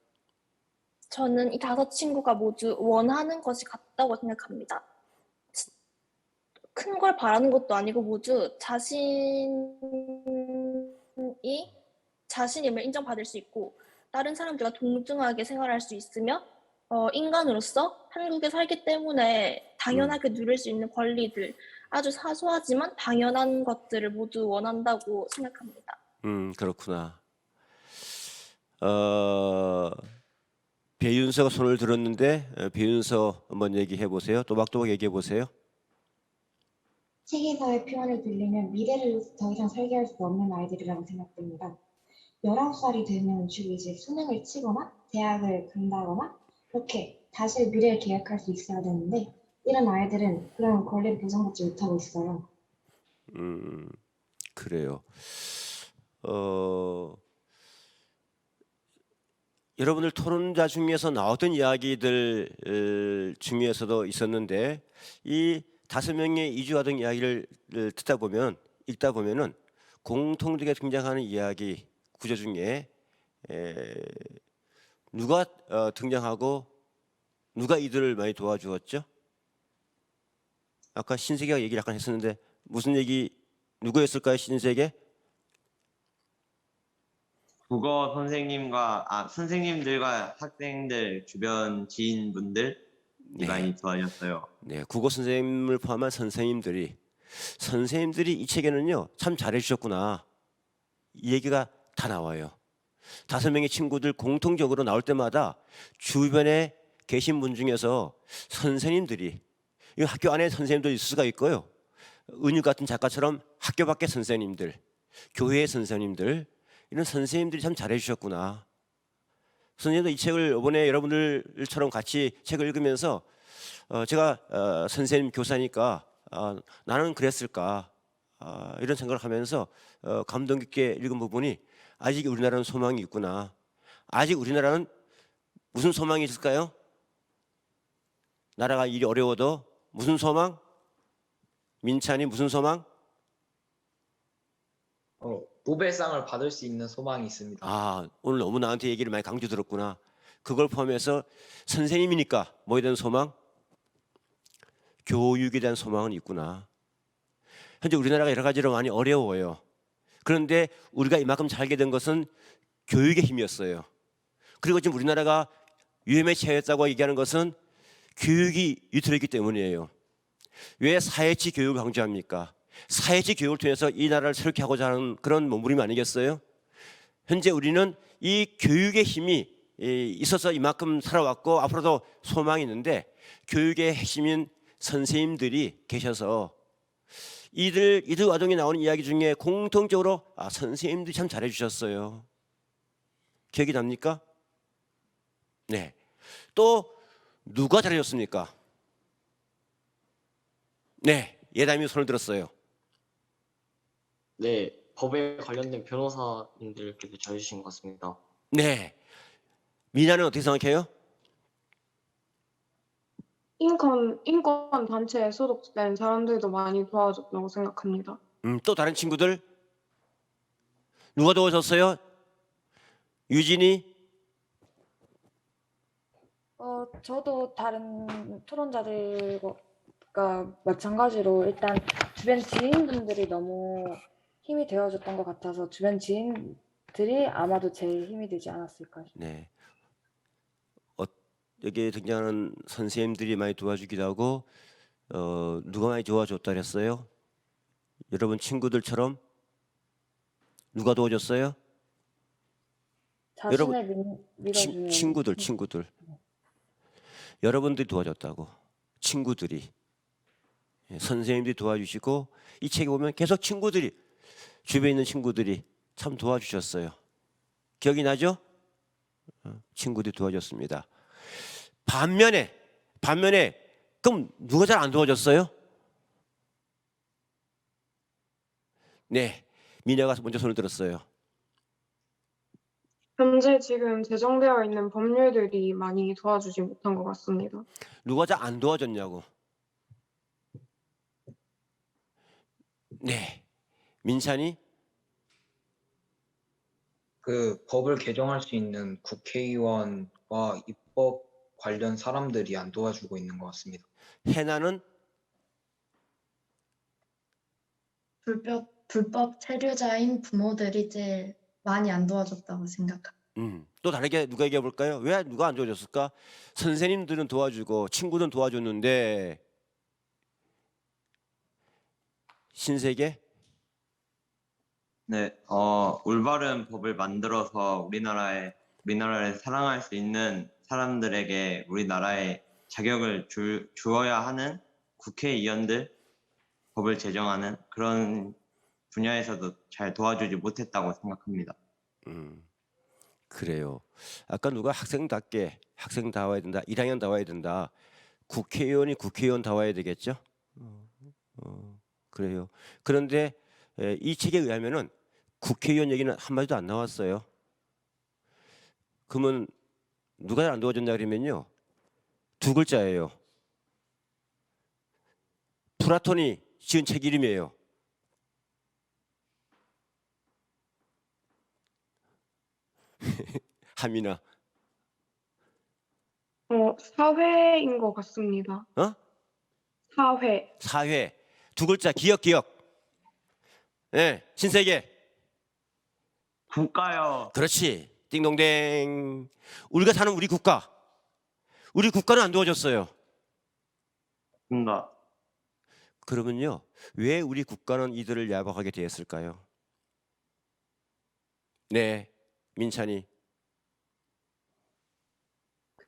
저는 이 5 친구가 모두 원하는 것이 같다고 생각합니다. 큰 걸 바라는 것도 아니고 모두 자신임을 인정받을 수 있고 다른 사람들과 동등하게 생활할 수 있으며 인간으로서 한국에 살기 때문에 당연하게 누릴 수 있는 권리들, 아주 사소하지만 당연한 것들을 모두 원한다고 생각합니다.
그렇구나. 배윤서가 손을 들었는데 배윤서 한번 얘기해 보세요. 또박또박 얘기해 보세요.
책에서의 표현을 들리면 미래를 더 이상 설계할 수 없는 아이들이라고 생각됩니다. 19살이 되면 주로 이제 수능을 치거나 대학을 간다거나 이렇게 다시 미래를 계획할 수 있어야 되는데 이런 아이들은 그런 권리를 보장받지 못하고 있어요.
그래요. 여러분들 토론자 중에서 나왔던 이야기들 중에서도 있었는데 이 5명의 이주하던 이야기를 듣다 보면 읽다 보면은 공통되게 등장하는 이야기 구조 중에 누가 등장하고 누가 이들을 많이 도와주었죠? 아까 신세계가 얘기를 약간 했었는데 무슨 얘기 누구였을까요? 신세계?
국어 선생님들과 학생들 주변 지인분들이 많이 도와줬어요.
네, 국어 선생님을 포함한 선생님들이 이 책에는요 참 잘해주셨구나 이 얘기가 다 나와요. 5명의 친구들 공통적으로 나올 때마다 주변에 계신 분 중에서 선생님들이, 이 학교 안에 선생님도 있을 수가 있고요, 은유 같은 작가처럼 학교 밖의 선생님들, 교회의 선생님들, 이런 선생님들이 참 잘해주셨구나. 선생님도 이 책을 이번에 여러분들처럼 같이 책을 읽으면서 제가 선생님 교사니까 나는 그랬을까 이런 생각을 하면서 감동 깊게 읽은 부분이 아직 우리나라는 소망이 있구나. 아직 우리나라는 무슨 소망이 있을까요? 나라가 일이 어려워도 무슨 소망? 민찬이 무슨 소망?
노벨상을 받을 수 있는 소망이 있습니다.
아, 오늘 너무 나한테 얘기를 많이 강조 들었구나. 그걸 포함해서 선생님이니까 뭐에 대한 소망? 교육에 대한 소망은 있구나. 현재 우리나라가 여러 가지로 많이 어려워요. 그런데 우리가 이만큼 살게 된 것은 교육의 힘이었어요. 그리고 지금 우리나라가 위험에 처했다고 얘기하는 것은 교육이 유출했기 때문이에요. 왜 사회치 교육을 강조합니까? 사회치 교육을 통해서 이 나라를 새롭게 하고자 하는 그런 몸부림 아니겠어요? 현재 우리는 이 교육의 힘이 있어서 이만큼 살아왔고 앞으로도 소망이 있는데 교육의 핵심인 선생님들이 계셔서 이들 와중에 나오는 이야기 중에 공통적으로 선생님들이 참 잘해주셨어요. 기억이 납니까? 네. 또 누가 잘해줬습니까? 네, 예담이 손을 들었어요.
네, 법에 관련된 변호사님들께서 잘해주신 것 같습니다.
네, 미나는 어떻게 생각해요?
인권 단체에 소속된 사람들도 많이 도와줬다고 생각합니다.
또 다른 친구들 누가 도와줬어요? 유진이?
저도 다른 토론자들과 마찬가지로 일단 주변 지인분들이 너무 힘이 되어줬던 것 같아서 주변 지인들이 아마도 제일 힘이 되지 않았을까 싶어요.
네. 여기에 등장하는 선생님들이 많이 도와주기도 하고 누가 많이 도와줬다 그랬어요? 여러분 친구들처럼 누가 도와줬어요?
자신을 믿어주는
친구들 여러분들이 도와줬다고. 친구들이 선생님들이 도와주시고 이 책에 보면 계속 친구들이 주변에 있는 친구들이 참 도와주셨어요. 기억이 나죠? 친구들이 도와줬습니다. 반면에 그럼 누가 잘 안 도와줬어요? 네, 미녀가 먼저 손을 들었어요.
현재 지금 제정되어 있는 법률들이 많이 도와주지 못한 것 같습니다.
누가 잘 안 도와줬냐고. 네, 민찬이?
그 법을 개정할 수 있는 국회의원과 입법 관련 사람들이 안 도와주고 있는 것 같습니다.
해나는?
불법 체류자인 부모들이 제일 많이 안 도와줬다고 생각합니다.
또 다르게 누가 얘기해 볼까요? 왜 누가 안 도와줬을까? 선생님들은 도와주고 친구들은 도와줬는데 신세계?
네, 올바른 법을 만들어서 우리나라를 사랑할 수 있는 사람들에게 우리나라의 자격을 주어야 하는 국회의원들, 법을 제정하는 그런 분야에서도 잘 도와주지 못했다고 생각합니다.
그래요. 아까 누가 학생다워야 된다, 1학년다워야 된다. 국회의원이 국회의원다워야 되겠죠? 그래요. 그런데 이 책에 의하면은 국회의원 얘기는 한마디도 안 나왔어요. 그러면 누가 안 도와줬냐 그러면요, 두 글자예요. 플라톤이 지은 책 이름이에요. 하민아.
사회인 것 같습니다.
사회. 두 글자, 기억. 네, 신세계.
국가요.
그렇지. 띵동댕. 우리가 사는 우리 국가는 안 도와줬어요. 그러면요, 왜 우리 국가는 이들을 야박하게 대했을까요? 네, 민찬이.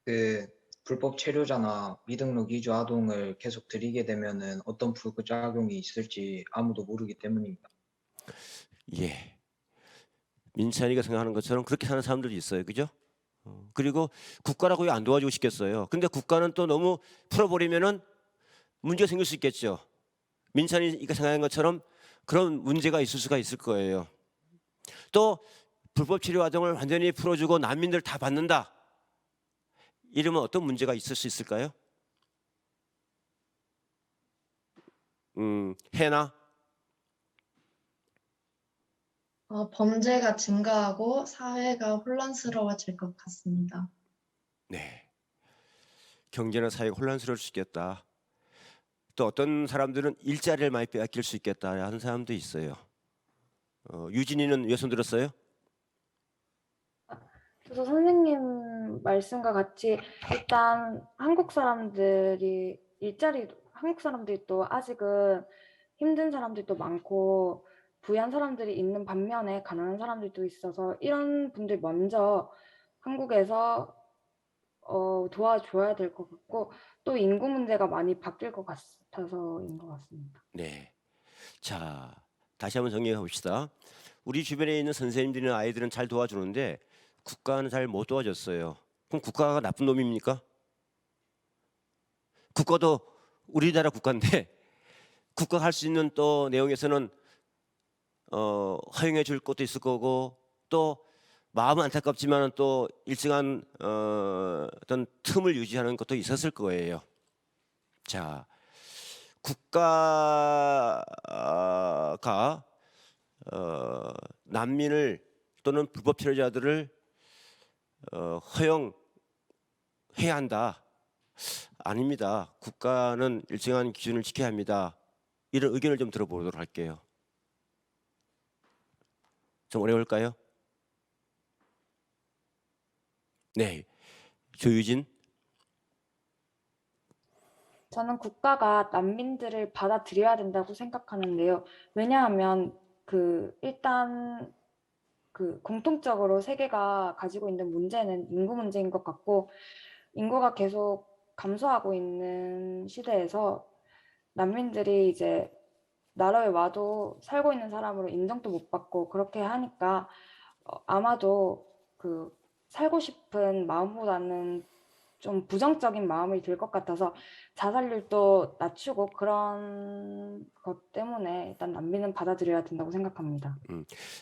그 불법 체류자나 미등록 이주 아동을 계속 들이게 되면은 어떤 부작용이 있을지 아무도 모르기 때문입니다.
예. 민찬이가 생각하는 것처럼 그렇게 사는 사람들이 있어요. 그죠? 그리고 국가라고 왜 안 도와주고 싶겠어요? 근데 국가는 또 너무 풀어버리면은 문제가 생길 수 있겠죠. 민찬이가 생각하는 것처럼 그런 문제가 있을 수가 있을 거예요. 또 불법 치료 아동을 완전히 풀어주고 난민들 다 받는다, 이러면 어떤 문제가 있을 수 있을까요? 해나?
범죄가 증가하고 사회가 혼란스러워질 것 같습니다.
네. 경제나 사회가 혼란스러울 수 있겠다. 또 어떤 사람들은 일자리를 많이 빼앗길 수 있겠다 하는 사람도 있어요. 유진이는 왜 손 들었어요?
그래서 선생님 말씀과 같이 일단 한국 사람들이 또 아직은 힘든 사람들도 많고 부유한 사람들이 있는 반면에 가난한 사람들도 있어서 이런 분들 먼저 한국에서 도와줘야 될 것 같고 또 인구 문제가 많이 바뀔 것 같아서인 것 같습니다.
네. 자, 다시 한번 정리해 봅시다. 우리 주변에 있는 선생님들이나 아이들은 잘 도와주는데 국가는 잘 못 도와줬어요. 그럼 국가가 나쁜 놈입니까? 국가도 우리나라 국가인데 국가가 할 수 있는 또 내용에서는 허용해 줄 것도 있을 거고 또 마음은 안타깝지만 또 일정한 어떤 틈을 유지하는 것도 있었을 거예요. 자, 국가가 난민을 또는 불법 체류자들을 허용해야 한다. 아닙니다. 국가는 일정한 기준을 지켜야 합니다. 이런 의견을 좀 들어보도록 할게요. 좀 어려울까요? 네, 조유진.
저는 국가가 난민들을 받아들여야 된다고 생각하는데요. 왜냐하면 일단 공통적으로 세계가 가지고 있는 문제는 인구 문제인 것 같고 인구가 계속 감소하고 있는 시대에서 난민들이 이제 나라에 와도 살고 있는 사람으로 인정도 못 받고 그렇게 하니까 아마도 살고 싶은 마음보다는 좀 부정적인 마음이 들 것 같아서 자살률도 낮추고 그런 것 때문에 일단 난민은 받아들여야 된다고 생각합니다.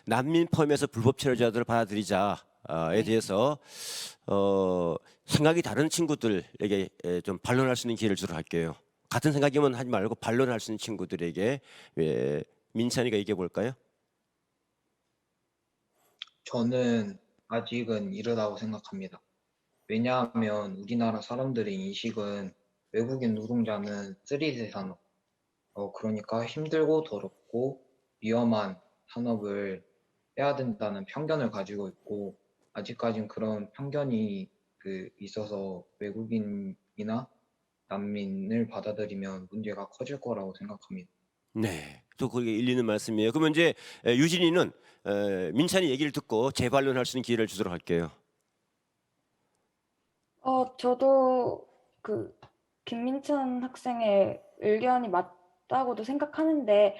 난민 포함해서 불법 체류자들을 받아들이자에 대해서 생각이 다른 친구들에게 좀 반론할 수 있는 기회를 주도록 할게요. 같은 생각이면 하지 말고 반론할 수 있는 친구들에게 민찬이가 얘기해 볼까요?
저는 아직은 이르다고 생각합니다. 왜냐하면 우리나라 사람들의 인식은 외국인 노동자는 쓰리세 산업, 그러니까 힘들고 더럽고 위험한 산업을 해야 된다는 편견을 가지고 있고 아직까진 그런 편견이 있어서 외국인이나 난민을 받아들이면 문제가 커질 거라고 생각합니다.
네, 또 그게 일리 있는 말씀이에요. 그러면 이제 유진이는 민찬이 얘기를 듣고 재반론할 수 있는 기회를 주도록 할게요.
저도 김민찬 학생의 의견이 맞다고도 생각하는데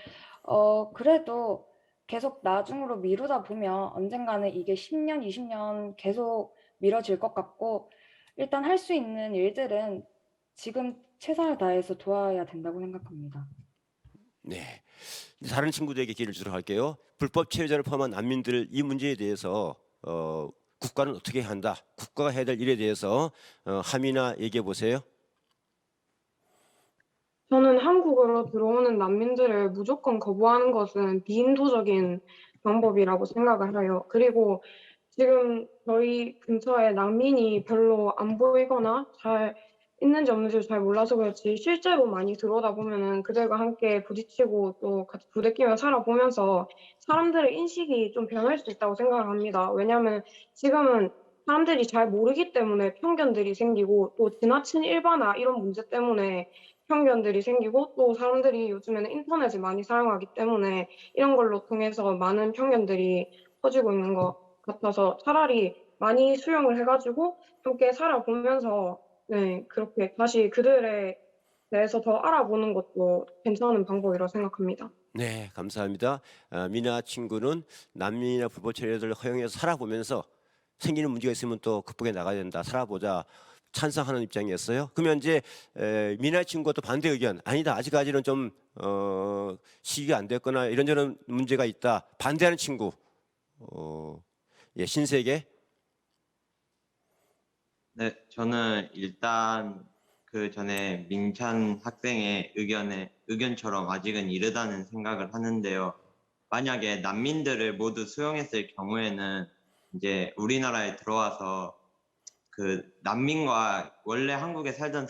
그래도 계속 나중으로 미루다 보면 언젠가는 이게 10년, 20년 계속 미뤄질 것 같고 일단 할 수 있는 일들은 지금 최선을 다해서 도와야 된다고 생각합니다.
네, 다른 친구들에게 기회를 주도록 할게요. 불법 체류자를 포함한 난민들 이 문제에 대해서 국가는 어떻게 해야 한다? 국가가 해야 될 일에 대해서 함이나 얘기해 보세요.
저는 한국으로 들어오는 난민들을 무조건 거부하는 것은 비인도적인 방법이라고 생각을 해요. 그리고 지금 저희 근처에 난민이 별로 안 보이거나 잘 있는지 없는지 잘 몰라서 그렇지 실제로 많이 들어오다 보면은 그들과 함께 부딪히고 또 같이 부대끼며 살아보면서 사람들의 인식이 좀 변할 수 있다고 생각을 합니다. 왜냐하면 지금은 사람들이 잘 모르기 때문에 편견들이 생기고 또 지나친 일반화 이런 문제 때문에 편견들이 생기고 또 사람들이 요즘에는 인터넷을 많이 사용하기 때문에 이런 걸로 통해서 많은 편견들이 퍼지고 있는 것 같아서 차라리 많이 수용을 해가지고 함께 살아보면서 네, 그렇게 다시 그들에 대해서 더 알아보는 것도 괜찮은 방법이라고 생각합니다.
네, 감사합니다. 미나 친구는 난민이나 불법 체류자들을 허용해서 살아보면서 생기는 문제가 있으면 또 극복해 나가야 된다. 살아보자. 찬성하는 입장이었어요. 그러면 이제 미나 친구가 또 반대 의견 아니다. 아직까지는 좀 시기가 안 됐거나 이런저런 문제가 있다. 반대하는 친구 신세계.
네, 저는 일단 그 전에 민찬 학생의 의견처럼 아직은 이르다는 생각을 하는데요. 만약에 난민들을 모두 수용했을 경우에는 이제 우리나라에 들어와서 그 난민과 원래 한국에 살던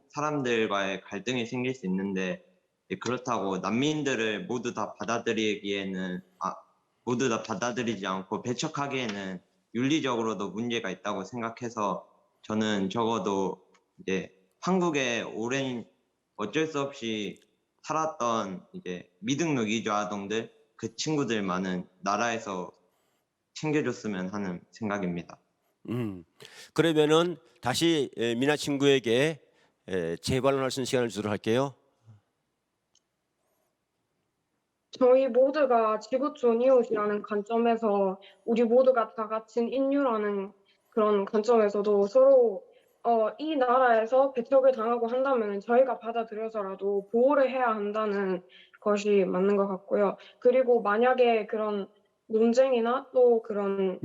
사람들과의 갈등이 생길 수 있는데, 그렇다고 난민들을 모두 다 받아들이지 않고 배척하기에는 윤리적으로도 문제가 있다고 생각해서 저는 적어도 이제 한국에 오랜 어쩔 수 없이 살았던 이제 미등록 이주 아동들, 그 친구들만은 나라에서 챙겨줬으면 하는 생각입니다.
그러면은 다시 미나 친구에게 재발언할 수 있는 시간을 주도록 할게요.
저희 모두가 지구촌 이웃이라는 관점에서 우리 모두가 다 같은 인류라는 그런 관점에서도 서로 이 나라에서 배척을 당하고 한다면 저희가 받아들여서라도 보호를 해야 한다는 것이 맞는 것 같고요. 그리고 만약에 그런 논쟁이나 또 그런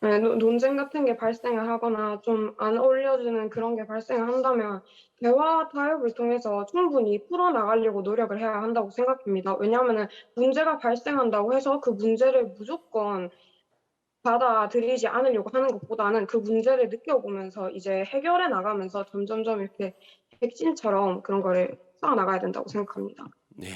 논쟁 같은 게 발생을 하거나 좀 안 어울려지는 그런 게 발생을 한다면 대화 타협을 통해서 충분히 풀어나가려고 노력을 해야 한다고 생각합니다. 왜냐하면 문제가 발생한다고 해서 그 문제를 무조건 받아들이지 않으려고 하는 것보다는 그 문제를 느껴보면서 이제 해결해 나가면서 점점점 이렇게 백신처럼 그런 거를 쌓아나가야 된다고 생각합니다.
네,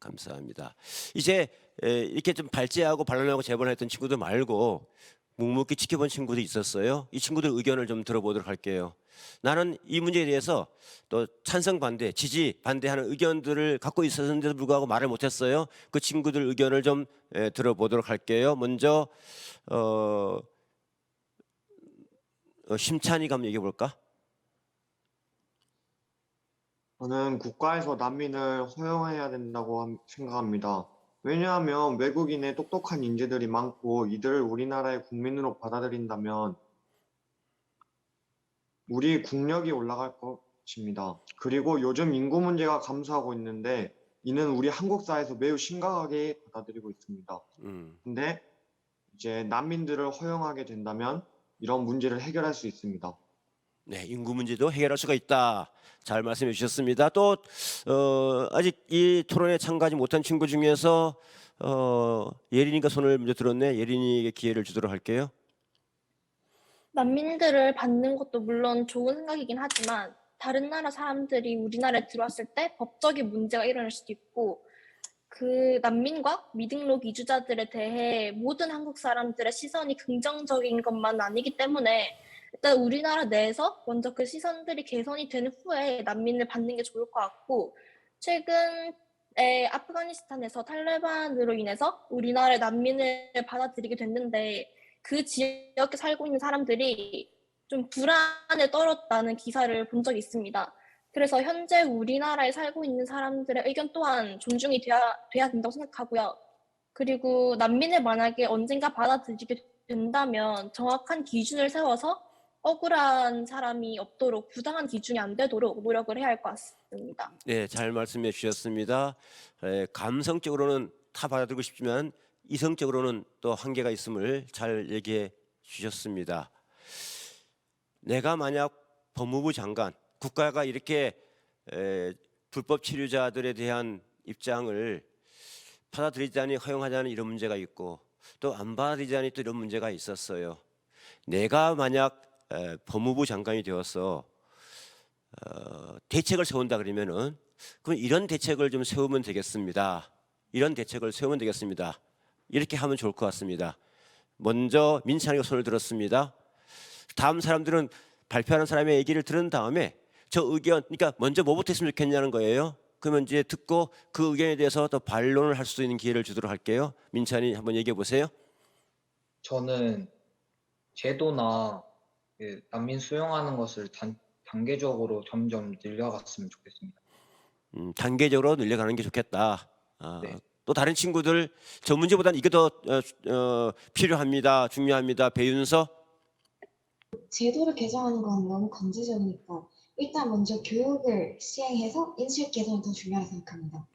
감사합니다. 이제 이렇게 좀 발제하고 반론하고 재발언했던 친구들 말고 묵묵히 지켜본 친구도 있었어요. 이 친구들 의견을 좀 들어보도록 할게요. 나는 이 문제에 대해서 또 찬성 반대, 지지 반대하는 의견들을 갖고 있었는데도 불구하고 말을 못했어요. 그 친구들 의견을 좀 들어보도록 할게요. 먼저 심찬이가 한번 얘기해 볼까?
저는 국가에서 난민을 허용해야 된다고 생각합니다. 왜냐하면 외국인의 똑똑한 인재들이 많고 이들을 우리나라의 국민으로 받아들인다면 우리 국력이 올라갈 것입니다. 그리고 요즘 인구 문제가 감소하고 있는데 이는 우리 한국 사회에서 매우 심각하게 받아들이고 있습니다. 근데 이제 난민들을 허용하게 된다면 이런 문제를 해결할 수 있습니다.
네, 인구 문제도 해결할 수가 있다. 잘 말씀해 주셨습니다. 또 아직 이 토론에 참가하지 못한 친구 중에서 예린이가 손을 먼저 들었네. 예린이에게 기회를 주도록 할게요.
난민들을 받는 것도 물론 좋은 생각이긴 하지만 다른 나라 사람들이 우리나라에 들어왔을 때 법적인 문제가 일어날 수도 있고, 그 난민과 미등록 이주자들에 대해 모든 한국 사람들의 시선이 긍정적인 것만 아니기 때문에 일단 우리나라 내에서 먼저 그 시선들이 개선이 된 후에 난민을 받는 게 좋을 것 같고, 최근에 아프가니스탄에서 탈레반으로 인해서 우리나라에 난민을 받아들이게 됐는데 그 지역에 살고 있는 사람들이 좀 불안에 떨었다는 기사를 본 적이 있습니다. 그래서 현재 우리나라에 살고 있는 사람들의 의견 또한 존중이 돼야 된다고 생각하고요. 그리고 난민을 만약에 언젠가 받아들이게 된다면 정확한 기준을 세워서 억울한 사람이 없도록, 부당한 기준이 안 되도록 노력을 해야 할 것 같습니다.
네, 잘 말씀해 주셨습니다. 감성적으로는 다 받아들이고 싶지만 이성적으로는 또 한계가 있음을 잘 얘기해 주셨습니다. 내가 만약 법무부 장관, 국가가 이렇게 불법 치료자들에 대한 입장을 받아들이자니 허용하자는 이런 문제가 있고 또 안 받아들이자니 또 이런 문제가 있었어요. 내가 만약 법무부 장관이 되어서 대책을 세운다 그러면은 그럼 이런 대책을 좀 세우면 되겠습니다. 이런 대책을 세우면 되겠습니다. 이렇게 하면 좋을 것 같습니다. 먼저 민찬이가 손을 들었습니다. 다음 사람들은 발표하는 사람의 얘기를 들은 다음에 저 의견, 그러니까 먼저 뭐부터 했으면 좋겠냐는 거예요. 그러면 이제 듣고 그 의견에 대해서 더 반론을 할 수 있는 기회를 주도록 할게요. 민찬이 한번 얘기해 보세요.
저는 제도나 그 난민 수용하는 것을 단계적으로 점점 늘려갔으면 좋겠습니다.
단계적으로 늘려가는 게 좋겠다.
네.
또 다른 친구들 저 문제보다는 이게 더 필요합니다. 중요합니다. 배윤서.
제도를 개정하는 건 너무 강제적이니까 일단 먼저 교육을 시행해서 인식 개선이 더 중요하다고 생각합니다.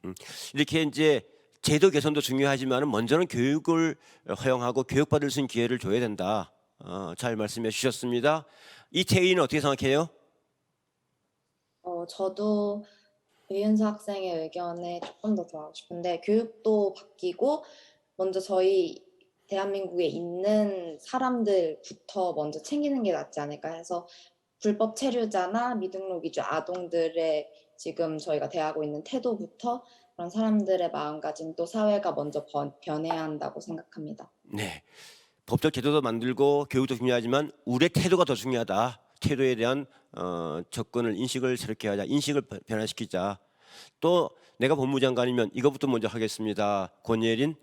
이렇게 이제 제도 개선도 중요하지만 먼저는 교육을 허용하고 교육받을 수 있는 기회를 줘야 된다. 잘 말씀해 주셨습니다. 이태희는 어떻게 생각해요?
저도 배윤서 학생의 의견에 조금 더 더하고 싶은데 교육도 바뀌고 먼저 저희 대한민국에 있는 사람들부터 먼저 챙기는 게 낫지 않을까 해서 불법 체류자나 미등록 위주 아동들의 지금 저희가 대하고 있는 태도부터 그런 사람들의 마음가짐 또 사회가 먼저 변해야 한다고 생각합니다.
네, 법적 제도도 만들고 교육도 중요하지만 우리의 태도가 더 중요하다. 태도에 대한 접근을 인식을 새롭게 하자. 인식을 변화시키자. 또 내가 법무장관이면 이것부터 먼저 하겠습니다. 권예린.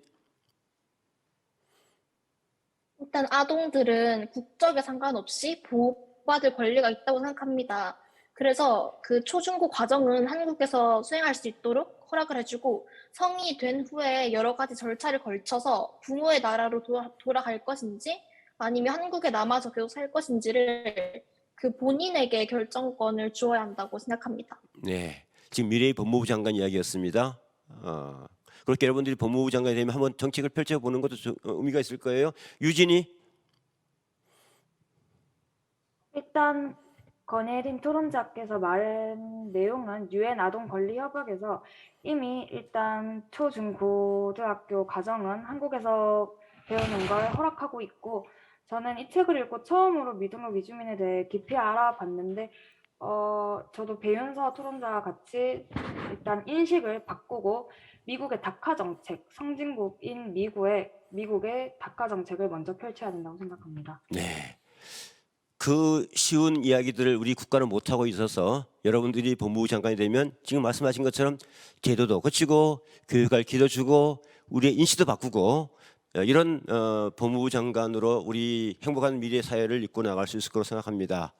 일단 아동들은 국적에 상관없이 보호받을 권리가 있다고 생각합니다. 그래서 그 초중고 과정은 한국에서 수행할 수 있도록 허락을 해주고 성인이 된 후에 여러 가지 절차를 걸쳐서 부모의 나라로 돌아갈 것인지 아니면 한국에 남아서 계속 살 것인지를 그 본인에게 결정권을 주어야 한다고 생각합니다.
네, 지금 미래의 법무부 장관 이야기였습니다. 그렇게 여러분들이 법무부 장관이 되면 한번 정책을 펼쳐보는 것도 의미가 있을 거예요. 유진이.
일단 권예린 토론자께서 말한 내용은 유엔 아동 권리 협약에서 이미 일단 초, 중, 고등학교 과정은 한국에서 배우는 걸 허락하고 있고 저는 이 책을 읽고 처음으로 미등록 위주민에 대해 깊이 알아봤는데 저도 배윤서 토론자와 같이 일단 인식을 바꾸고 미국의 다카 정책, 선진국인 미국의 다카 정책을 먼저 펼쳐야 된다고 생각합니다.
네. 그 쉬운 이야기들을 우리 국가는 못하고 있어서 여러분들이 법무부 장관이 되면 지금 말씀하신 것처럼 제도도 고치고 교육할 기도 주고 우리의 인식도 바꾸고 이런 법무부 장관으로 우리 행복한 미래 사회를 이끌어 나갈 수 있을 거라고 생각합니다.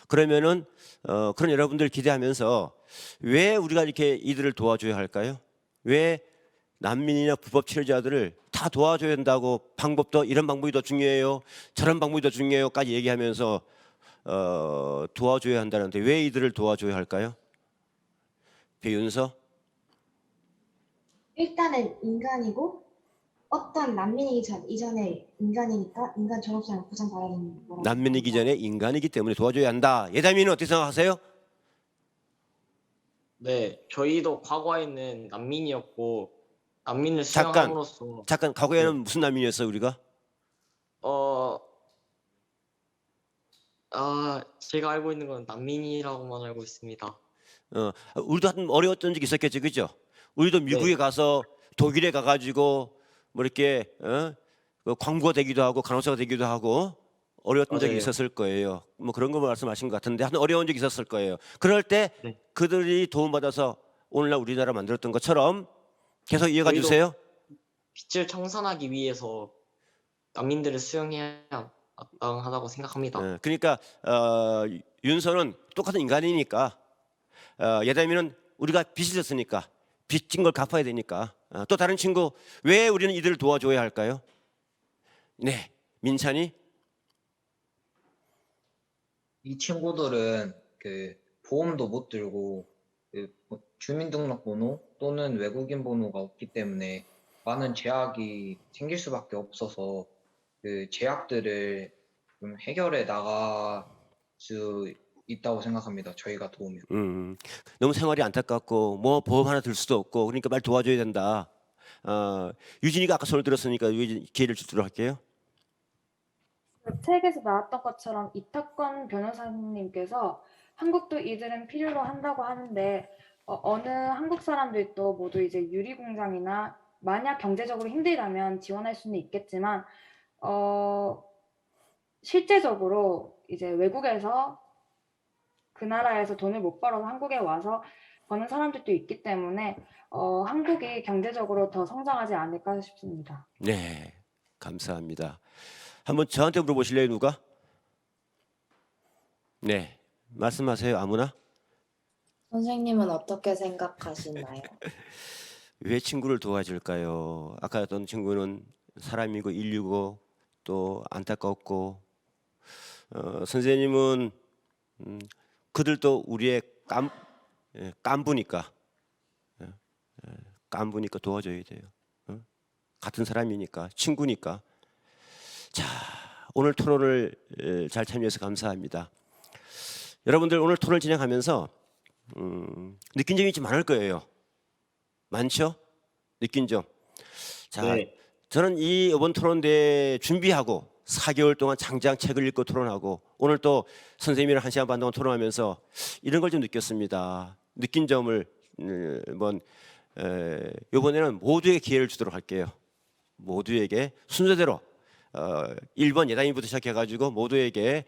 그러면은 그런 여러분들 기대하면서 왜 우리가 이렇게 이들을 도와줘야 할까요? 왜 난민이나 불법 체류자들을 다 도와줘야 된다고 방법도 이런 방법이 더 중요해요. 저런 방법이 더 중요해요까지 얘기하면서 도와줘야 한다는데 왜 이들을 도와줘야 할까요? 배윤서.
일단은 인간이고 어떤 난민이기 이전에 인간이니까 인간 존엄성을 보장받아야 되는 거라고.
난민이기 전에 인간이기 때문에 도와줘야 한다. 예담이는 어떻게 생각하세요?
네, 저희도 과거에는 난민이었고 난민을 수용함으로써
잠깐 과거에는 무슨 난민이었어요 우리가?
제가 알고 있는 건 난민이라고만 알고 있습니다.
우리도 하여튼 어려웠던 적이 있었겠죠, 그죠? 우리도 미국에
네.
가서 독일에 가가지고 뭐 이렇게 광부가 되기도 하고 간호사가 되기도 하고 어려웠던 적이
맞아요.
있었을 거예요. 뭐 그런 거 말씀하신 것 같은데 하여튼 어려운 적이 있었을 거예요. 그럴 때
네.
그들이 도움받아서 오늘날 우리나라 만들었던 것처럼 계속 이어가
저희도
주세요.
빚을 청산하기 위해서 난민들을 수용해야 마땅하다고 생각합니다.
그러니까 윤서는 똑같은 인간이니까 예담이는 우리가 빚을 졌으니까 빚진 걸 갚아야 되니까 또 다른 친구 왜 우리는 이들을 도와줘야 할까요? 네, 민찬이.
이 친구들은 그 보험도 못 들고 뭐 주민등록번호 또는 외국인 번호가 없기 때문에 많은 제약이 생길 수밖에 없어서 그 제약들을 좀 해결해 나갈 수 있다고 생각합니다. 저희가 도우면.
너무 생활이 안타깝고 뭐 보험 하나 들 수도 없고 그러니까 말 도와줘야 된다. 유진이가 아까 손을 들었으니까 기회를 주도록 할게요.
책에서 나왔던 것처럼 이탁권 변호사님께서 한국도 이들은 필요로 한다고 하는데 어느 한국 사람들도 모두 이제 유리공장이나 만약 경제적으로 힘들다면 지원할 수는 있겠지만 실제적으로 이제 외국에서 그 나라에서 돈을 못 벌어서 한국에 와서 버는 사람들도 있기 때문에 한국이 경제적으로 더 성장하지 않을까 싶습니다.
네, 감사합니다. 한번 저한테 물어보실래요, 누가? 네, 말씀하세요, 아무나.
선생님은 어떻게 생각하시나요?
왜 친구를 도와줄까요? 아까 어떤 친구는 사람이고 인류고 또 안타깝고 선생님은 그들도 우리의 깐부니까 도와줘야 돼요. 같은 사람이니까 친구니까. 자, 오늘 토론을 잘 참여해서 감사합니다. 여러분들 오늘 토론을 진행하면서 느낀 점이 좀 많을 거예요. 많죠? 느낀 점. 자,
네.
저는 이번 토론대회 준비하고 4개월 동안 장장 책을 읽고 토론하고 오늘 또 선생님이랑 1시간 반 동안 토론하면서 이런 걸 좀 느꼈습니다. 느낀 점을 이번에는 모두에게 기회를 주도록 할게요. 모두에게 순서대로 1번 예담이부터 시작해가지고 모두에게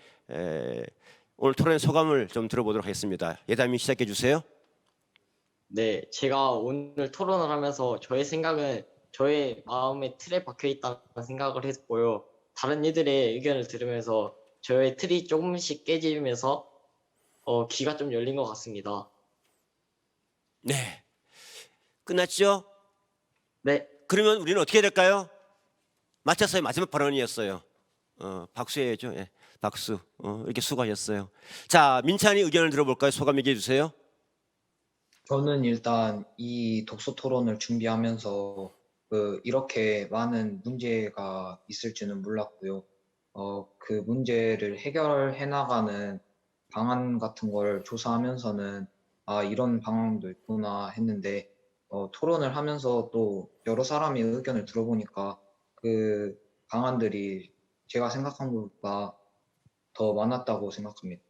오늘 토론의 소감을 좀 들어보도록 하겠습니다. 예담이 시작해 주세요.
네, 제가 오늘 토론을 하면서 저의 생각은 저의 마음의 틀에 박혀 있다는 생각을 했고요. 다른 이들의 의견을 들으면서 저의 틀이 조금씩 깨지면서 귀가 좀 열린 것 같습니다.
네, 끝났죠?
네.
그러면 우리는 어떻게 해야 될까요? 마쳤어요. 마지막 발언이었어요. 박수해야죠. 예, 박수. 이렇게 수고하셨어요. 자, 민찬이 의견을 들어볼까요? 소감 얘기해 주세요.
저는 일단 이 독서 토론을 준비하면서 이렇게 많은 문제가 있을 줄은 몰랐고요. 그 문제를 해결해 나가는 방안 같은 걸 조사하면서는 아, 이런 방향도 있구나 했는데 토론을 하면서 또 여러 사람의 의견을 들어보니까 그 방안들이 제가 생각한 것보다 더 많았다고 생각합니다.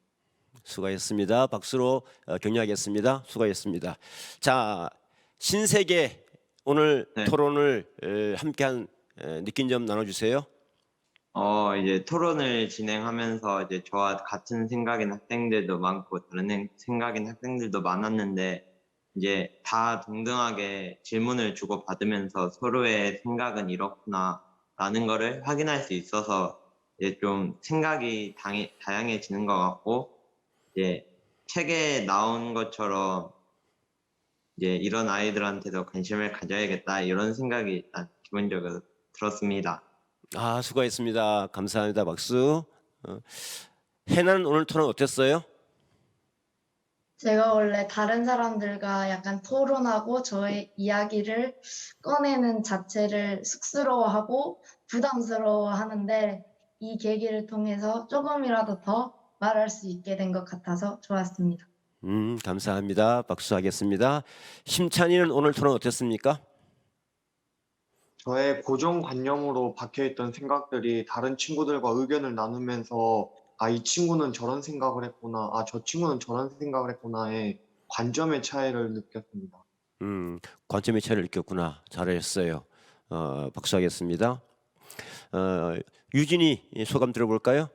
수고하셨습니다. 박수로 격려하겠습니다. 수고하셨습니다. 자, 신세계 오늘
네.
토론을 함께한 느낀 점 나눠주세요.
이제 토론을 진행하면서 이제 저와 같은 생각인 학생들도 많고 다른 생각인 학생들도 많았는데 이제 다 동등하게 질문을 주고 받으면서 서로의 생각은 이렇구나라는 거를 확인할 수 있어서 이제 좀 생각이 다양해지는 것 같고 이제 책에 나온 것처럼 이제 이런 아이들한테도 관심을 가져야겠다 이런 생각이 일단 기본적으로 들었습니다.
아, 수고하셨습니다. 감사합니다. 박수. 해나는 오늘 토론 어땠어요?
제가 원래 다른 사람들과 약간 토론하고 저의 이야기를 꺼내는 자체를 쑥스러워하고 부담스러워하는데 이 계기를 통해서 조금이라도 더 말할 수 있게 된 것 같아서 좋았습니다.
감사합니다. 박수하겠습니다. 심찬이는 오늘 토론 어땠습니까?
저의 고정관념으로 박혀있던 생각들이 다른 친구들과 의견을 나누면서 아, 이 친구는 저런 생각을 했구나, 아, 저 친구는 저런 생각을 했구나의 관점의 차이를 느꼈습니다.
관점의 차이를 느꼈구나. 잘하셨어요. 박수하겠습니다. 유진이 소감 들어볼까요?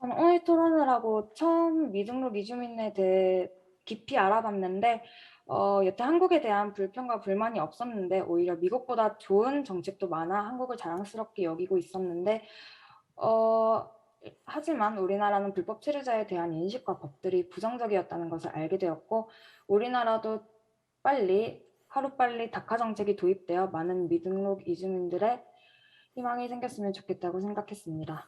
저는 오늘 토론을 하고 처음 미등록 이주민에 대해 깊이 알아봤는데 여태 한국에 대한 불평과 불만이 없었는데 오히려 미국보다 좋은 정책도 많아 한국을 자랑스럽게 여기고 있었는데 하지만 우리나라는 불법 체류자에 대한 인식과 법들이 부정적이었다는 것을 알게 되었고 우리나라도 하루빨리 다카 정책이 도입되어 많은 미등록 이주민들의 희망이 생겼으면 좋겠다고 생각했습니다.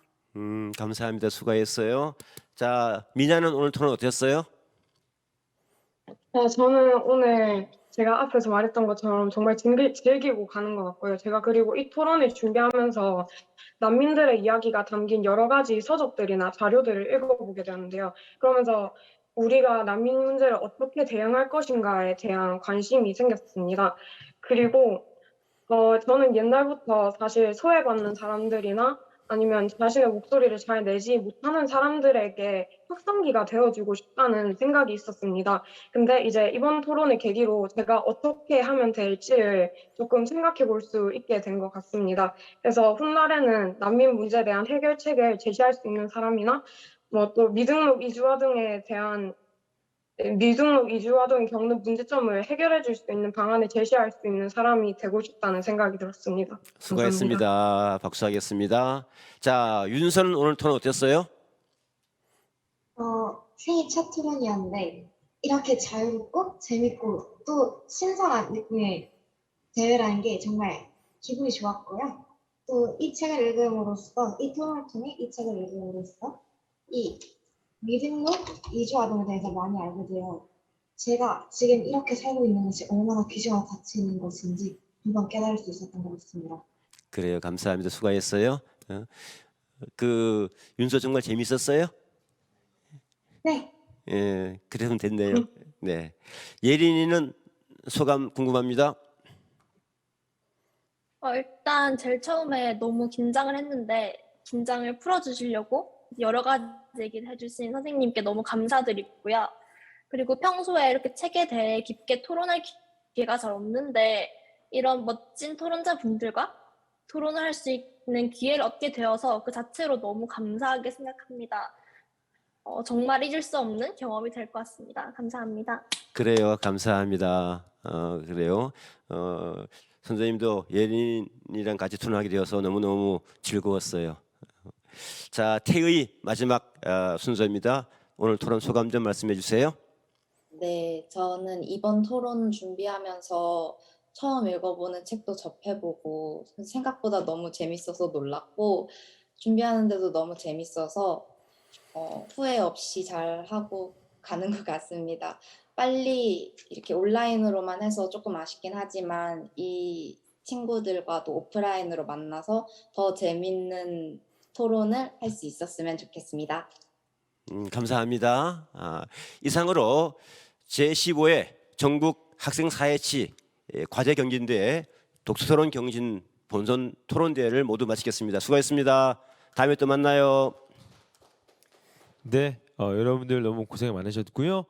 감사합니다. 수고했어요. 자, 미나는 오늘 토론 어땠어요?
저는 오늘 제가 앞에서 말했던 것처럼 정말 즐기고 가는 것 같고요. 제가 그리고 이 토론을 준비하면서 난민들의 이야기가 담긴 여러 가지 서적들이나 자료들을 읽어보게 되는데요. 그러면서 우리가 난민 문제를 어떻게 대응할 것인가에 대한 관심이 생겼습니다. 그리고 저는 옛날부터 사실 소외받는 사람들이나 아니면 자신의 목소리를 잘 내지 못하는 사람들에게 확성기가 되어주고 싶다는 생각이 있었습니다. 근데 이제 이번 토론을 계기로 제가 어떻게 하면 될지를 조금 생각해 볼 수 있게 된 것 같습니다. 그래서 훗날에는 난민 문제에 대한 해결책을 제시할 수 있는 사람이나 또 미등록 이주화 등에 대한 미등록 이주화 등이 겪는 문제점을 해결해 줄 수 있는 방안을 제시할 수 있는 사람이 되고 싶다는 생각이 들었습니다.
수고했습니다.
감사합니다.
박수하겠습니다. 자, 윤서는 오늘 토론 어땠어요?
생애 첫 토론이었는데 이렇게 자유롭고 재밌고 또 신선한 느낌의 대회라는 게 정말 기분이 좋았고요. 또 이 책을 읽음으로써 이 토론을 통해 이 책을 읽음으로써 이 미등록 이주아동에 대해서 많이 알게 되어 제가 지금 이렇게 살고 있는 것이 얼마나 귀중한 가치 있는 것인지 한번 깨달을 수 있었던 것 같습니다.
그래요. 감사합니다. 수고했어요. 그 윤서 정말 재밌었어요?
네.
예, 그러면 됐네요. 네, 예린이는 소감 궁금합니다.
일단 제일 처음에 너무 긴장을 했는데 긴장을 풀어주시려고 여러 가지 얘기를 해주신 선생님께 너무 감사드리고요. 그리고 평소에 이렇게 책에 대해 깊게 토론할 기회가 잘 없는데 이런 멋진 토론자분들과 토론을 할 수 있는 기회를 얻게 되어서 그 자체로 너무 감사하게 생각합니다. 정말 잊을 수 없는 경험이 될 것 같습니다. 감사합니다.
그래요, 감사합니다. 그래요. 선생님도 예린이랑 같이 토론하게 되어서 너무너무 즐거웠어요. 자, 태의 마지막 순서입니다. 오늘 토론 소감 좀 말씀해 주세요.
네, 저는 이번 토론 준비하면서 처음 읽어보는 책도 접해보고 생각보다 너무 재밌어서 놀랐고 준비하는데도 너무 재밌어서 후회 없이 잘하고 가는 것 같습니다. 빨리 이렇게 온라인으로만 해서 조금 아쉽긴 하지만 이 친구들과도 오프라인으로 만나서 더 재밌는 토론을 할 수 있었으면 좋겠습니다.
감사합니다. 이상으로 제15회 전국 학생사회치 과제 경진대회 독서토론 경진 본선 토론대회를 모두 마치겠습니다. 수고하셨습니다. 다음에 또 만나요.
네, 여러분들 너무 고생 많으셨고요.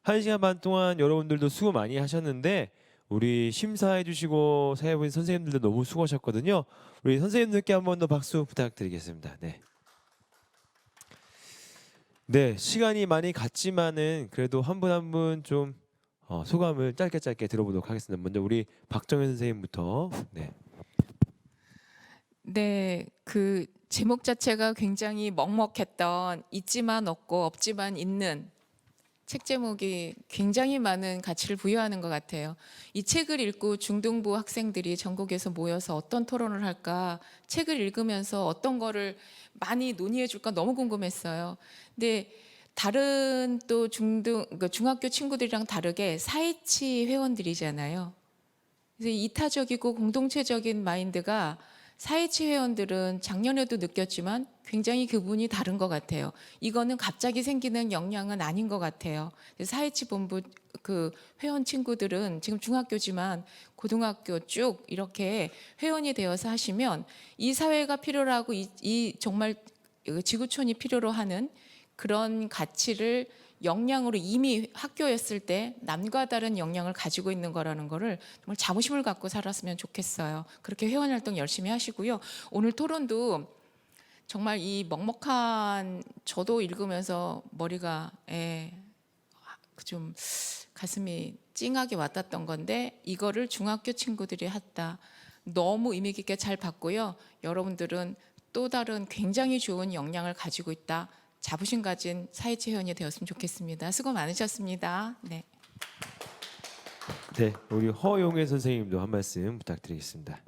1시간 반 동안 여러분들도 수고 많이 하셨는데 우리 심사해 주시고 사회부인 선생님들도 너무 수고하셨거든요. 우리 선생님들께 한 번 더 박수 부탁드리겠습니다. 네. 네, 시간이 많이 갔지만은 그래도 한 분 한 분 좀 소감을 짧게 들어보도록 하겠습니다. 먼저 우리 박정현 선생님부터. 네.
네, 그 제목 자체가 굉장히 먹먹했던 있지만 없고 없지만 있는 책 제목이 굉장히 많은 가치를 부여하는 것 같아요. 이 책을 읽고 중등부 학생들이 전국에서 모여서 어떤 토론을 할까, 책을 읽으면서 어떤 거를 많이 논의해 줄까 너무 궁금했어요. 근데 다른 또 중학교 친구들이랑 다르게 사회치 회원들이잖아요. 그래서 이타적이고 공동체적인 마인드가 사회치 회원들은 작년에도 느꼈지만 굉장히 그분이 다른 것 같아요. 이거는 갑자기 생기는 역량은 아닌 것 같아요. 사회치 본부 그 회원 친구들은 지금 중학교지만 고등학교 쭉 이렇게 회원이 되어서 하시면 이 사회가 필요로 하고 이 정말 지구촌이 필요로 하는 그런 가치를 역량으로 이미 학교였을 때 남과 다른 역량을 가지고 있는 거라는 거를 정말 자부심을 갖고 살았으면 좋겠어요. 그렇게 회원 활동 열심히 하시고요. 오늘 토론도 정말 이 먹먹한 저도 읽으면서 머리가 좀 가슴이 찡하게 와닿았던 건데 이거를 중학교 친구들이 했다. 너무 의미 깊게 잘 봤고요. 여러분들은 또 다른 굉장히 좋은 역량을 가지고 있다. 자부심 가진 사회치 회원이 되었으면 좋겠습니다. 수고 많으셨습니다. 네.
네, 우리 허용혜 선생님도 한 말씀 부탁드리겠습니다.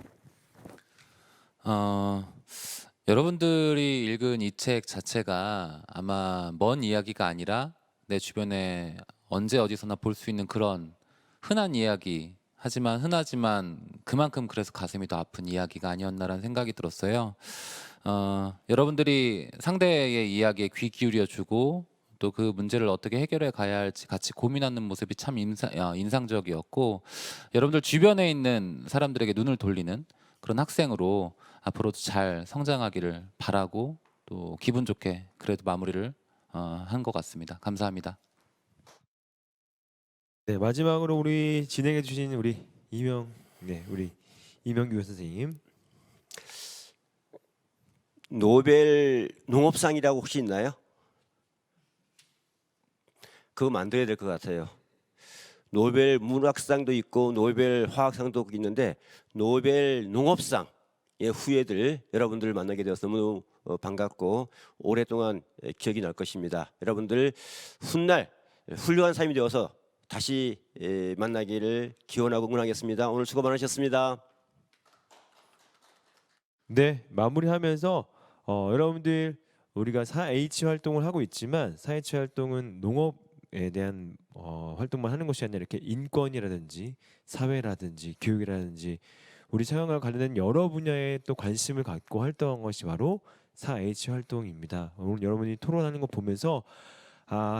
여러분들이 읽은 이 책 자체가 아마 먼 이야기가 아니라 내 주변에 언제 어디서나 볼 수 있는 그런 흔한 이야기, 하지만 흔하지만 그만큼 그래서 가슴이 더 아픈 이야기가 아니었나라는 생각이 들었어요. 여러분들이 상대의 이야기에 귀 기울여주고 또 그 문제를 어떻게 해결해 가야 할지 같이 고민하는 모습이 참 인상적이었고 여러분들 주변에 있는 사람들에게 눈을 돌리는 그런 학생으로 앞으로도 잘 성장하기를 바라고 또 기분 좋게 그래도 마무리를 한 것 같습니다. 감사합니다.
네, 마지막으로 우리 진행해 주신 우리 우리 이명규 선생님.
노벨 농업상이라고 혹시 있나요? 그거 만들어야 될 것 같아요. 노벨 문학상도 있고 노벨 화학상도 있는데 노벨 농업상의 후예들 여러분들을 만나게 되어서 너무 반갑고 오랫동안 기억이 날 것입니다. 여러분들 훗날 훌륭한 삶이 되어서 다시 만나기를 기원하고 응원하겠습니다. 오늘 수고 많으셨습니다.
네, 마무리하면서 여러분들 우리가 4H 활동을 하고 있지만 4H 활동은 농업에 대한 활동만 하는 것이 아니라 이렇게 인권이라든지 사회라든지 교육이라든지 우리 생활과 관련된 여러 분야에 또 관심을 갖고 활동한 것이 바로 4H 활동입니다. 오늘 여러분이 토론하는 거 보면서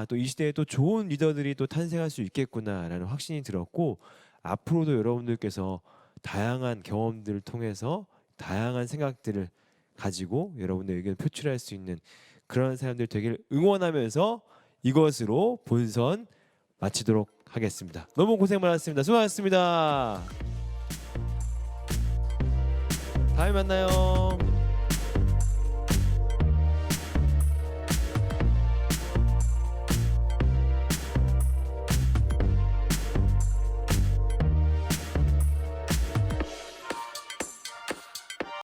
또 이 시대에 또 좋은 리더들이 또 탄생할 수 있겠구나라는 확신이 들었고, 앞으로도 여러분들께서 다양한 경험들을 통해서 다양한 생각들을 가지고 여러분의 의견을 표출할 수 있는 그런 사람들 되길 응원하면서 이것으로 본선 마치도록 하겠습니다. 너무 고생 많았습니다. 수고하셨습니다. 다음에 만나요.